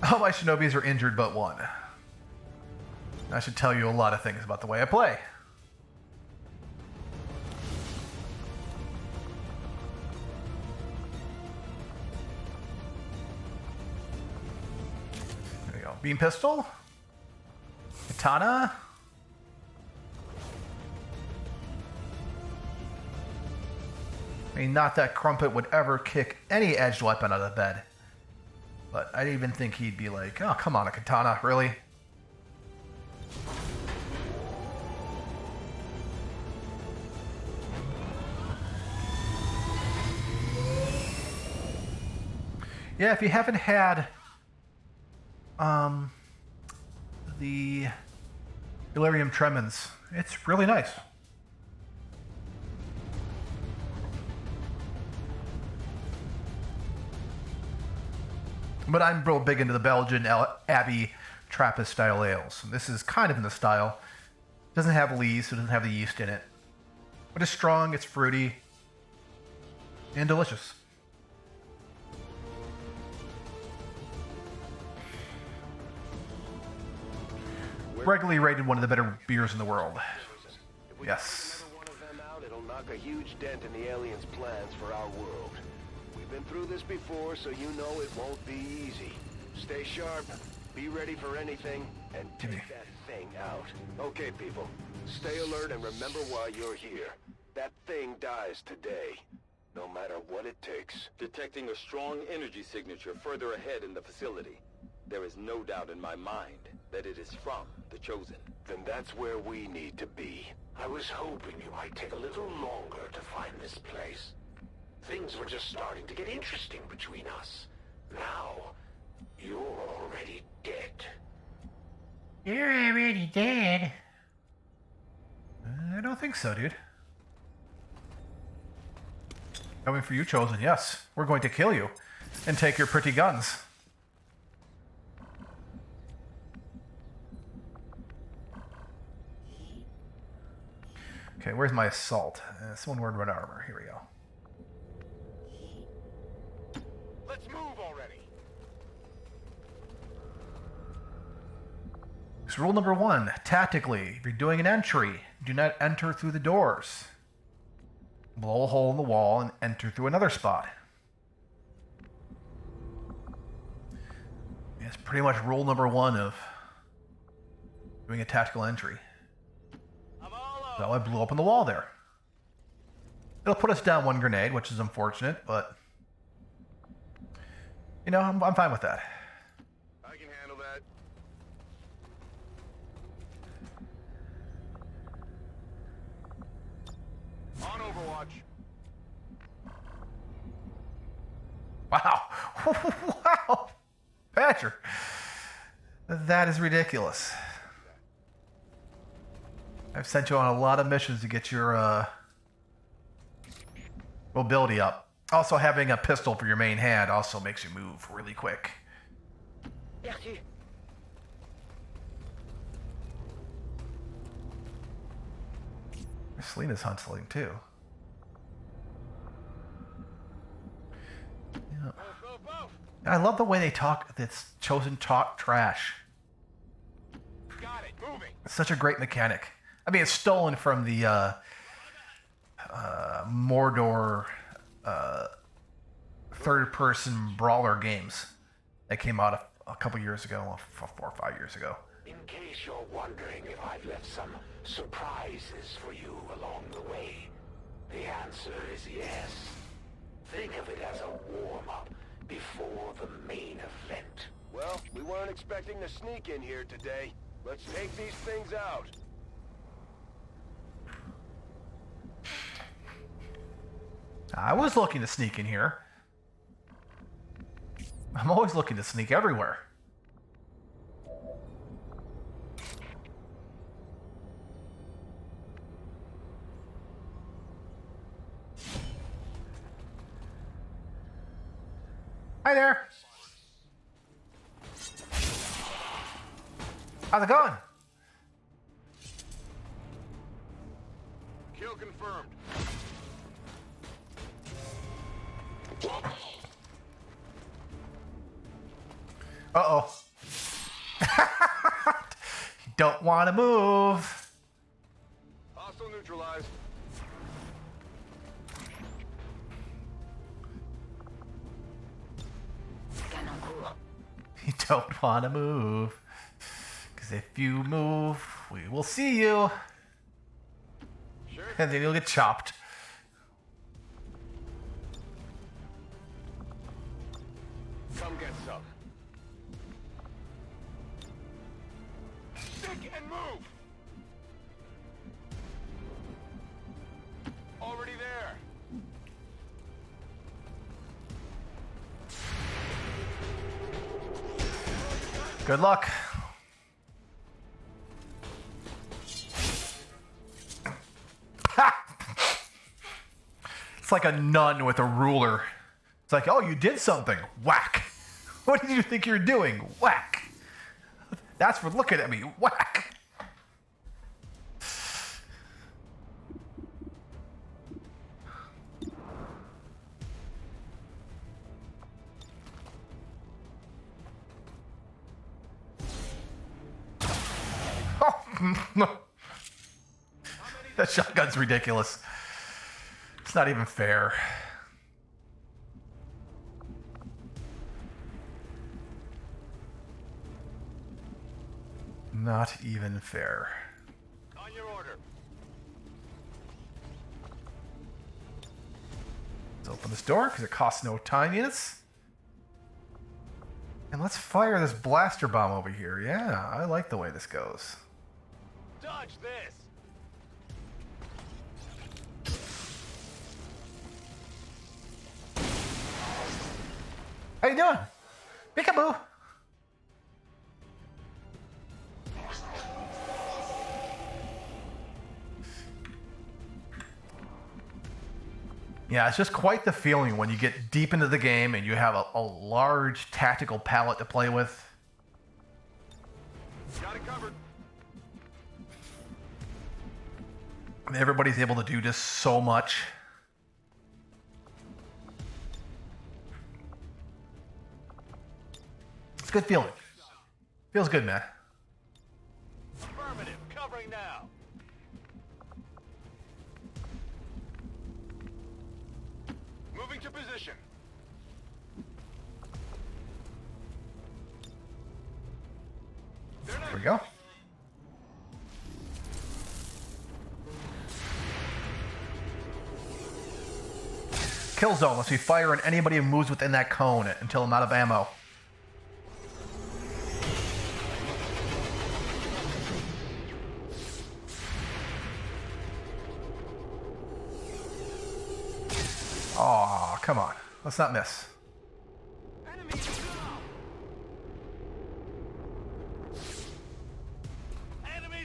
All my shinobis are injured but one. That should tell you a lot of things about the way I play. There we go. Beam pistol. Katana. I mean, not that Crumpet would ever kick any edged weapon out of bed. But I didn't even think he'd be like, oh, come on, a katana, really? Yeah, if you haven't had the Delirium Tremens, it's really nice. But I'm real big into the Belgian Abbey Trappist style ales. This is kind of in the style. Doesn't have lees, so it doesn't have the yeast in it. But it's strong, it's fruity, and delicious. Regularly rated one of the better beers in the world. If we Yes. can get another one of them out, it'll knock a huge dent in the aliens' plans for our world. We've been through this before, so you know it won't be easy. Stay sharp, be ready for anything, and take that thing out. Okay, people, stay alert and remember why you're here. That thing dies today, no matter what it takes. Detecting a strong energy signature further ahead in the facility. There is no doubt in my mind that it is from the Chosen. Then that's where we need to be. I was hoping you might take a little longer to find this place. Things were just starting to get interesting between us. Now, you're already dead. You're already dead. I don't think so, dude. Coming for you, Chosen, yes. We're going to kill you and take your pretty guns. Okay, where's my assault? It's one word red armor. Here we go. Let's move already. So rule number 1, tactically, if you're doing an entry, do not enter through the doors. Blow a hole in the wall and enter through another spot. It's pretty much rule number 1 of doing a tactical entry. So I blew up on the wall there. It'll put us down 1 grenade, which is unfortunate, but you know, I'm fine with that. I can handle that. On Overwatch. Wow. Wow. Patcher. That is ridiculous. I've sent you on a lot of missions to get your mobility up. Also, having a pistol for your main hand also makes you move really quick. Merci. Selena's hustling too. Yeah. I love the way they talk. That's Chosen talk trash. Got it. Moving. It's such a great mechanic. I mean, it's stolen from the Mordor third-person brawler games that came out a couple years ago, 4 or 5 years ago. In case you're wondering if I've left some surprises for you along the way, the answer is yes. Think of it as a warm-up before the main event. Well, we weren't expecting to sneak in here today. Let's take these things out. I was looking to sneak in here. I'm always looking to sneak everywhere. Hi there. How's it going? Kill confirmed. Uh-oh. You don't want to move. Hostile neutralized. You don't want to move. Because if you move, we will see you. Sure. And then you'll get chopped. Come get some. Stick and move! Already there. Good luck. It's like a nun with a ruler. It's like, oh, you did something. Whack. What did you think you're doing? Whack. That's for looking at me. Whack. Oh, that shotgun's ridiculous. It's not even fair. Not even fair. On your order. Let's open this door because it costs no time units. And let's fire this blaster bomb over here. Yeah, I like the way this goes. Dodge this. How you doing? Peekaboo. Yeah, it's just quite the feeling when you get deep into the game and you have a large tactical palette to play with. Got it covered. And everybody's able to do just so much. It's a good feeling. Feels good, man. Affirmative. Covering now. Moving to position. There we go. Kill zone lets me fire on anybody who moves within that cone until I'm out of ammo. Aw, come on. Let's not miss. Enemies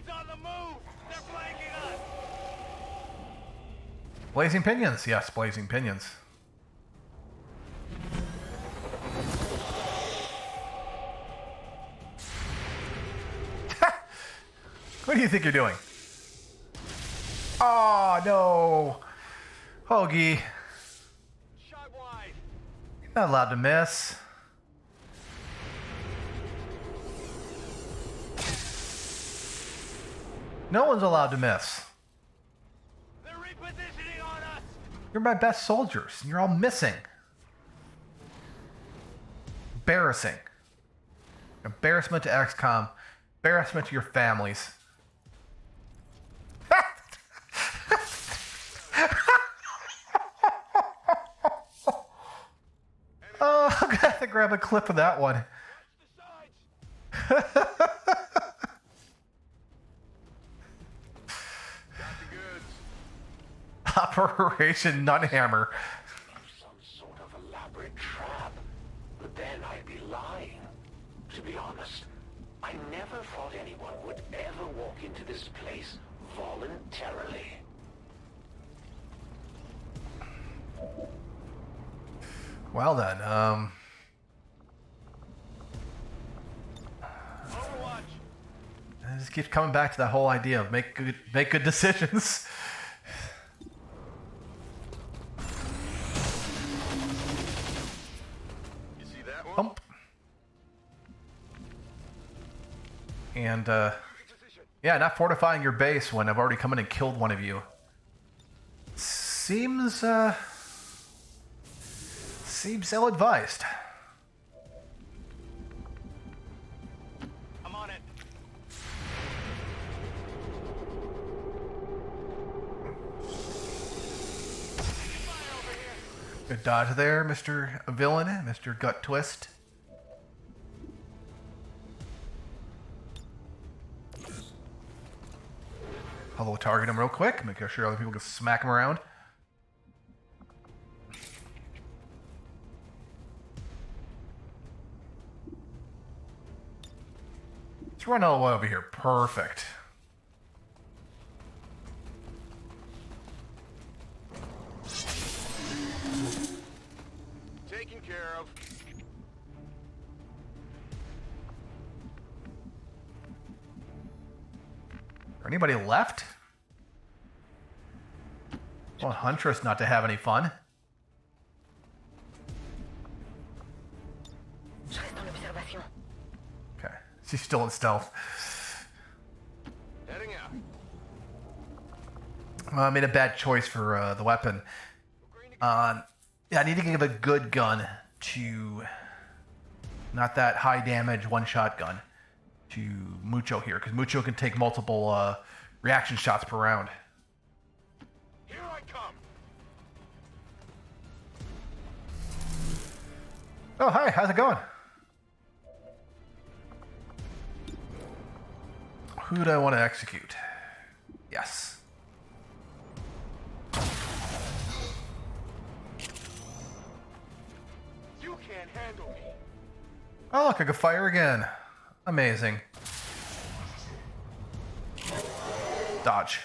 on the move. They're flanking us. Blazing pinions. Yes, blazing pinions. What do you think you're doing? Oh, no. Hoagie. Shot wide. You're not allowed to miss. No one's allowed to miss. They're repositioning on us. You're my best soldiers, and you're all missing. Embarrassing. Embarrassment to XCom. Embarrassment to your families. Oh, I'm gonna have to grab a clip of that one. Got the goods. Operation Nunhammer. Some sort of elaborate trap. But then I'd be lying. To be honest, I never thought anyone would ever walk into this place voluntarily. Well then, Just keep coming back to that whole idea of make good decisions. You see that one? Bump. And yeah, not fortifying your base when I've already come in and killed one of you. Seems ill-advised. I'm on it. Good dodge there, Mr. Villain, Mr. Gut Twist. Hello, target him real quick. Make sure other people can smack him around. Let's run all the way over here. Perfect. Taken care of. Anybody left? Well, Huntress not to have any fun. Okay, she's still in stealth. Heading out. I made a bad choice for the weapon. Yeah, I need to give a good gun to not that high damage one-shot gun to Mucho here, because Mucho can take multiple reaction shots per round. Here I come. Oh, hi, how's it going? Who do I want to execute? Yes. You can't handle me. Oh, look, I can fire again. Amazing. Dodge.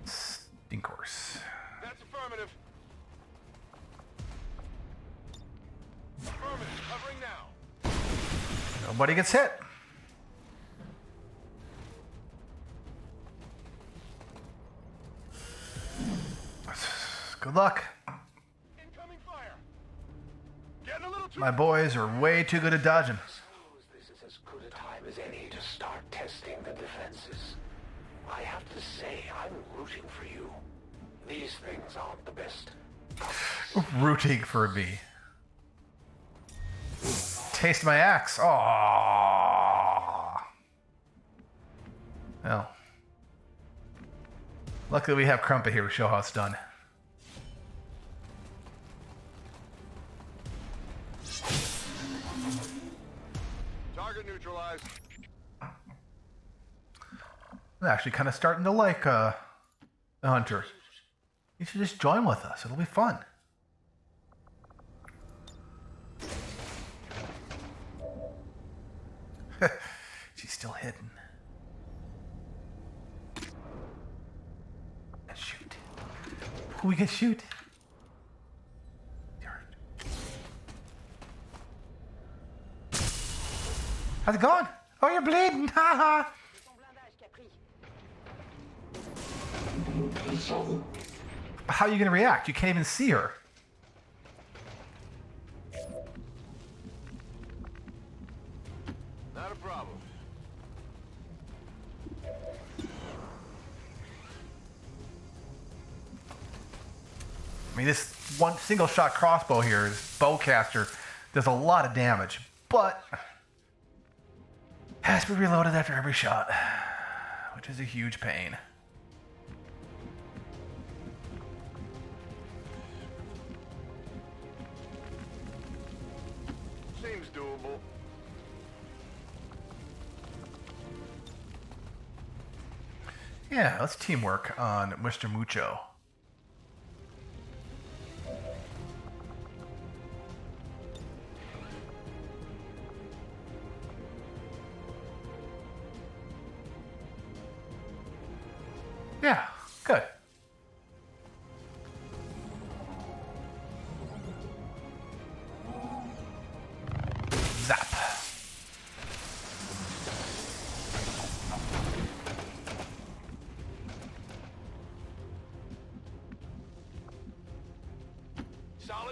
Stinkors. That's affirmative. Affirmative. Covering now. Nobody gets hit. Good luck. Incoming fire. Getting a little too. My boys are way too good at dodging. Suppose this is as good a time as any to start testing the defenses. I have to say, I'm rooting for you. These things aren't the best. Rooting for me. Taste my axe. Aww. Well. Luckily we have Crumpet here to show how it's done. Target neutralized. I'm actually kind of starting to like the Hunter. You should just join with us. It'll be fun. She's still hidden. And shoot. Who we can shoot? How's it going? Oh, you're bleeding. Haha. How are you going to react? You can't even see her. Not a problem. I mean, this one single shot crossbow here is bowcaster. Does a lot of damage, but has to be reloaded after every shot, which is a huge pain. Seems doable. Yeah, let's teamwork on Mr. Mucho. Yeah, good.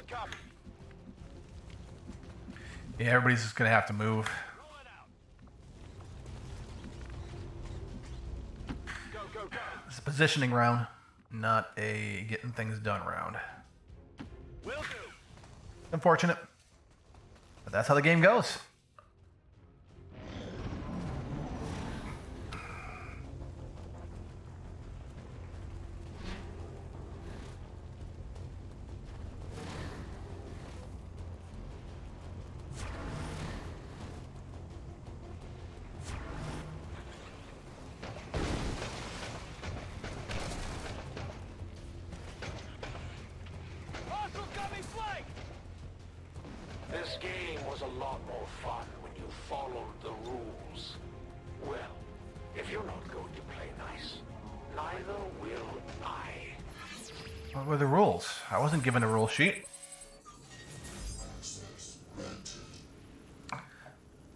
copy. Yeah, everybody's just gonna have to move. Roll it out. Go, go, go. It's a positioning round, not a getting things done round. Will do. Unfortunate, but that's how the game goes. Hostile got me flanked. This game was a lot more fun when you followed the rules. Well, if you're not going to play nice, neither will I. What were the rules? I wasn't given a rule sheet.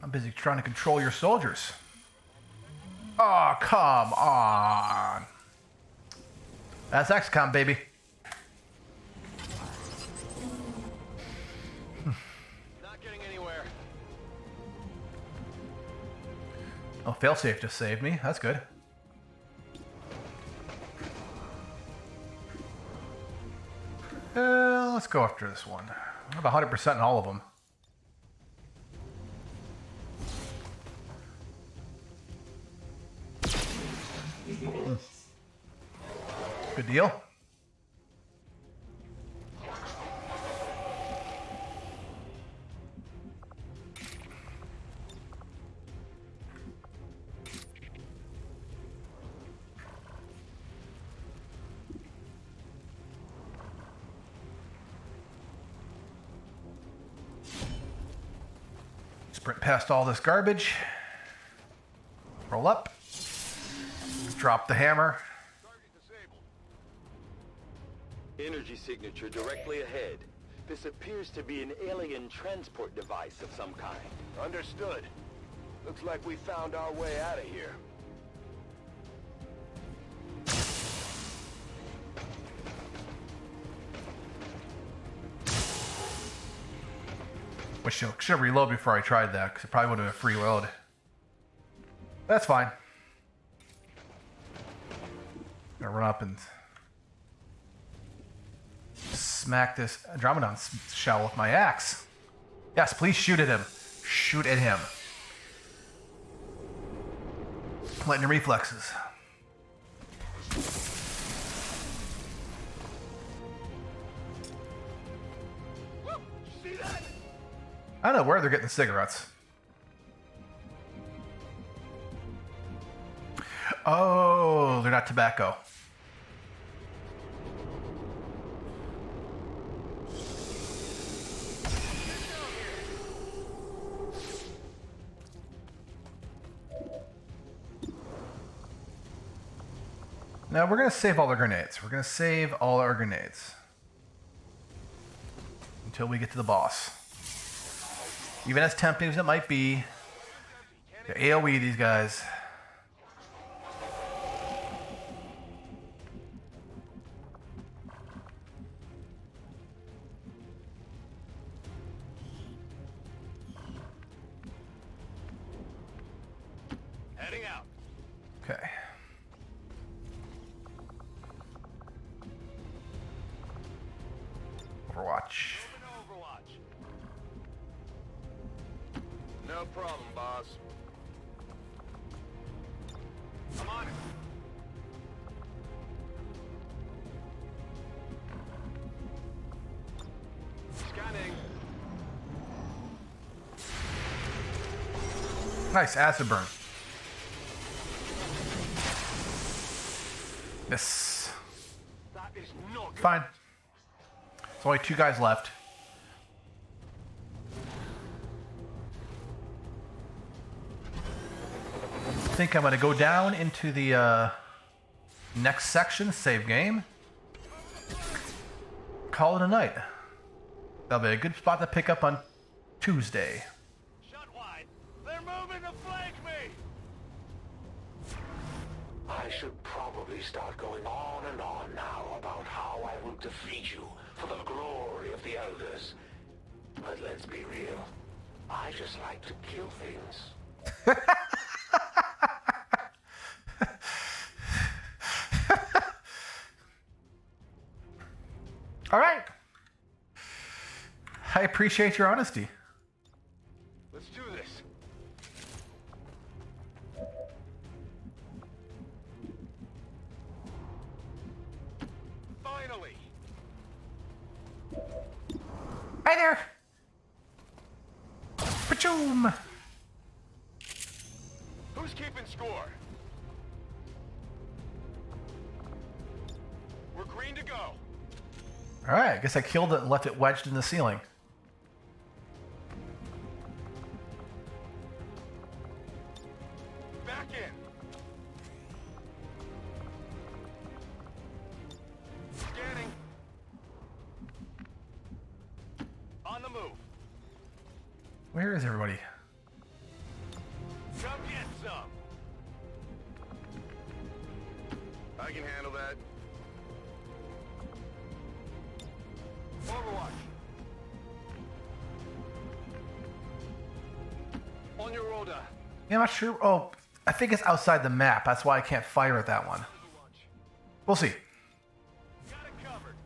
I'm busy trying to control your soldiers. Oh, come on. That's XCom, baby. Not getting anywhere. Oh, failsafe just saved me. That's good. Let's go after this one. I have 100% in all of them. Good deal. Sprint past all this garbage. Roll up. Drop the hammer. Target disabled. Energy signature directly ahead. This appears to be an alien transport device of some kind. Understood. Looks like we found our way out of here. Wish I should have reloaded before I tried that, because it probably would have been a free load. That's fine. Gonna run up and smack this Andromedon shell with my axe. Yes, please shoot at him. Shoot at him. Lightning reflexes. See that? I don't know where they're getting the cigarettes. Oh, they're not tobacco. Now we're going to save all our grenades. We're going to save all our grenades until we get to the boss. Even as tempting as it might be, to AoE these guys. Heading out. Okay. Overwatch. Overwatch. No problem, boss. I'm on it. Scanning. Nice acid burn. This. That is not good. Fine. There's only 2 guys left. I think I'm going to go down into the next section, save game. Call it a night. That'll be a good spot to pick up on Tuesday. Shut wide. They're moving to flank me. I should probably start going on and on now about how I will defeat you for the glory territory of the Elders. But let's be real. I just like to kill things. All right. I appreciate your honesty. Let's do this. Finally. Hi there. Pachoom. Who's keeping score? We're green to go. All right. I guess I killed it and left it wedged in the ceiling. Back in. Scanning. On the move. Where is everybody? Come get some. I can handle that. Overwatch. On your order. Yeah, I'm not sure. Oh, I think it's outside the map. That's why I can't fire at that one. We'll see. Got it covered.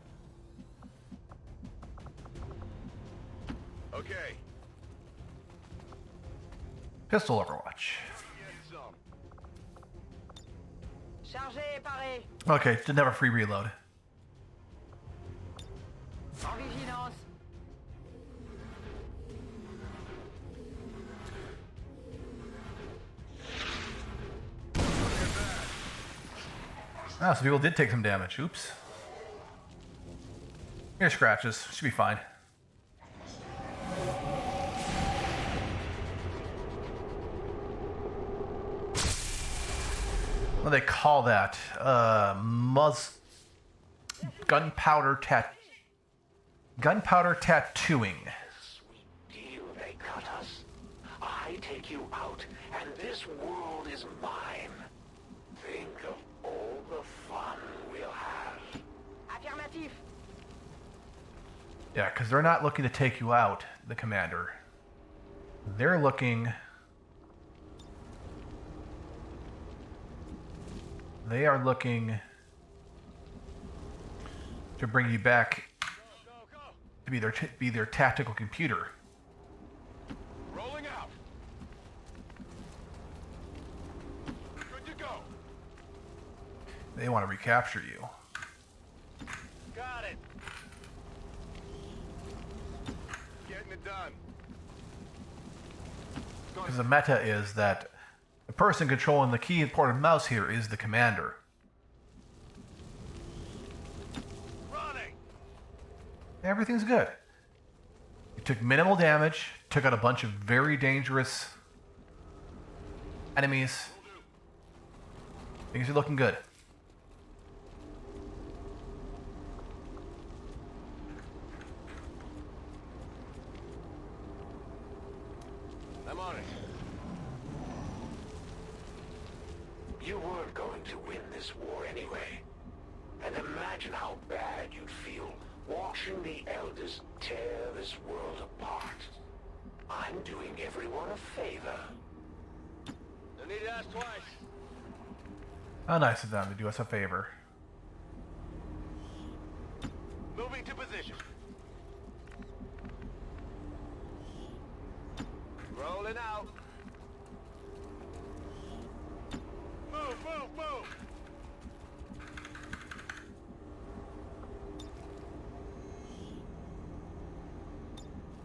Okay. Pistol Overwatch. Get some. Chargé et paré. Okay, didn't have a free reload. En vigilance. Ah, so people did take some damage. Oops. Here, scratches. Should be fine. What do they call that? Gunpowder tattooing. Sweet deal they cut us. I take you out, and this world is mine. Think of all the fun we'll have. Affirmatif. Yeah, because they're not looking to take you out, the commander. They're looking... They are looking to bring you back to be their tactical computer. Rolling out. Good to go. They want to recapture you. Got it. Getting it done. Because the meta is that the person controlling the keyboard and mouse here is the commander. Running. Everything's good. You took minimal damage, took out a bunch of very dangerous enemies. Things are looking good. I'm on it. You weren't going to win this war anyway. And imagine how bad you'd feel watching the Elders tear this world apart. I'm doing everyone a favor. No need to ask twice. How nice of them to do us a favor. Moving to position. Rolling out. Move, move, move.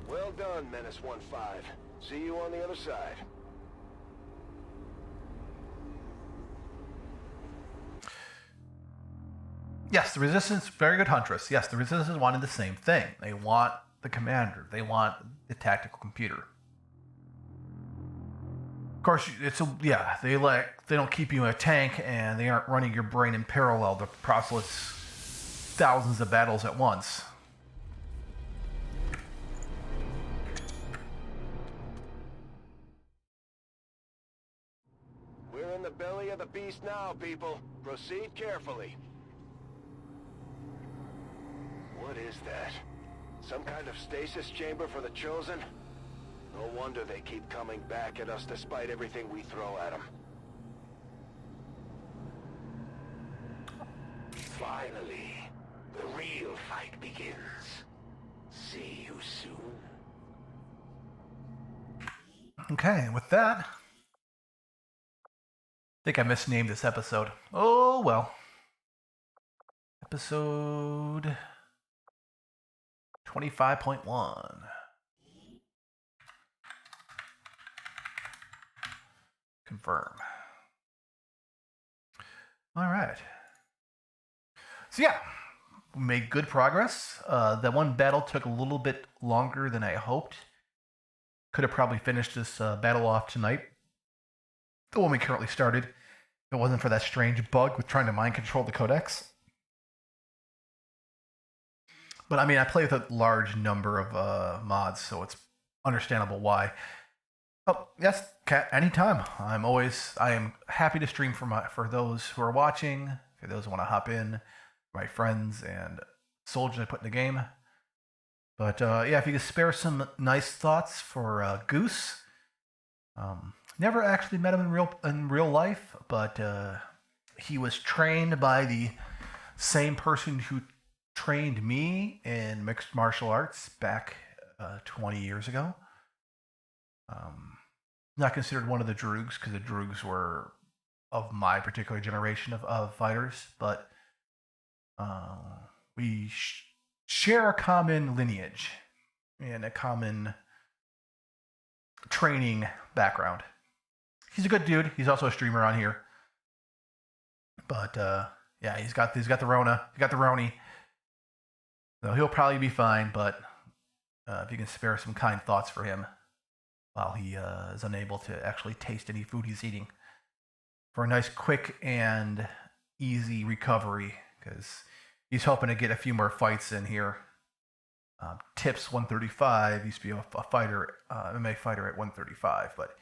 Well done, Menace 1-5. See you on the other side. Yes, the Resistance, very good Huntress. Yes, the Resistance wanted the same thing. They want the commander. They want the tactical computer. Of course, they don't keep you in a tank, and they aren't running your brain in parallel to process thousands of battles at once. We're in the belly of the beast now, people. Proceed carefully. What is that? Some kind of stasis chamber for the Chosen? No wonder they keep coming back at us despite everything we throw at them. Finally, the real fight begins. See you soon. Okay, with that, I think I misnamed this episode. Oh well. Episode 25.1. Confirm. All right. So yeah, we made good progress. That one battle took a little bit longer than I hoped. Could have probably finished this battle off tonight. The one we currently started. If it wasn't for that strange bug with trying to mind control the codex. But I mean, I play with a large number of mods, so it's understandable why. Oh, yes, Kat, anytime. I am happy to stream for those who are watching, for those who want to hop in, my friends and soldiers I put in the game. But yeah, if you could spare some nice thoughts for Goose. Never actually met him in real life, but he was trained by the same person who trained me in mixed martial arts back 20 years ago. Not considered one of the Droogs, because the Droogs were of my particular generation of fighters, but we share a common lineage and a common training background. He's a good dude. He's also a streamer on here. But yeah, he's got the Rona. He's got the Roni. So he'll probably be fine, but if you can spare some kind thoughts for him while he is unable to actually taste any food he's eating, for a nice, quick, and easy recovery, because he's hoping to get a few more fights in here. Tips 135 used to be a fighter, MMA fighter at 135, but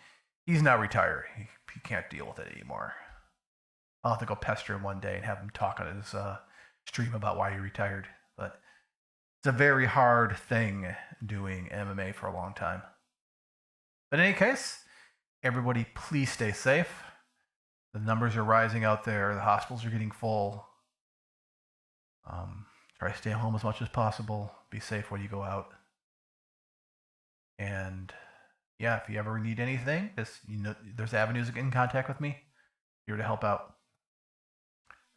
he's now retired. He can't deal with it anymore. I'll have to go pester him one day and have him talk on his stream about why he retired. But it's a very hard thing doing MMA for a long time. But in any case, everybody please stay safe. The numbers are rising out there. The hospitals are getting full. Try to stay home as much as possible. Be safe when you go out. And yeah, if you ever need anything, there's avenues to get in contact with me. Here to help out.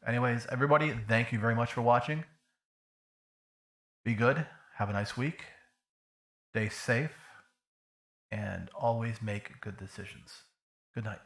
Anyways, everybody, thank you very much for watching. Be good. Have a nice week. Stay safe. And always make good decisions. Good night.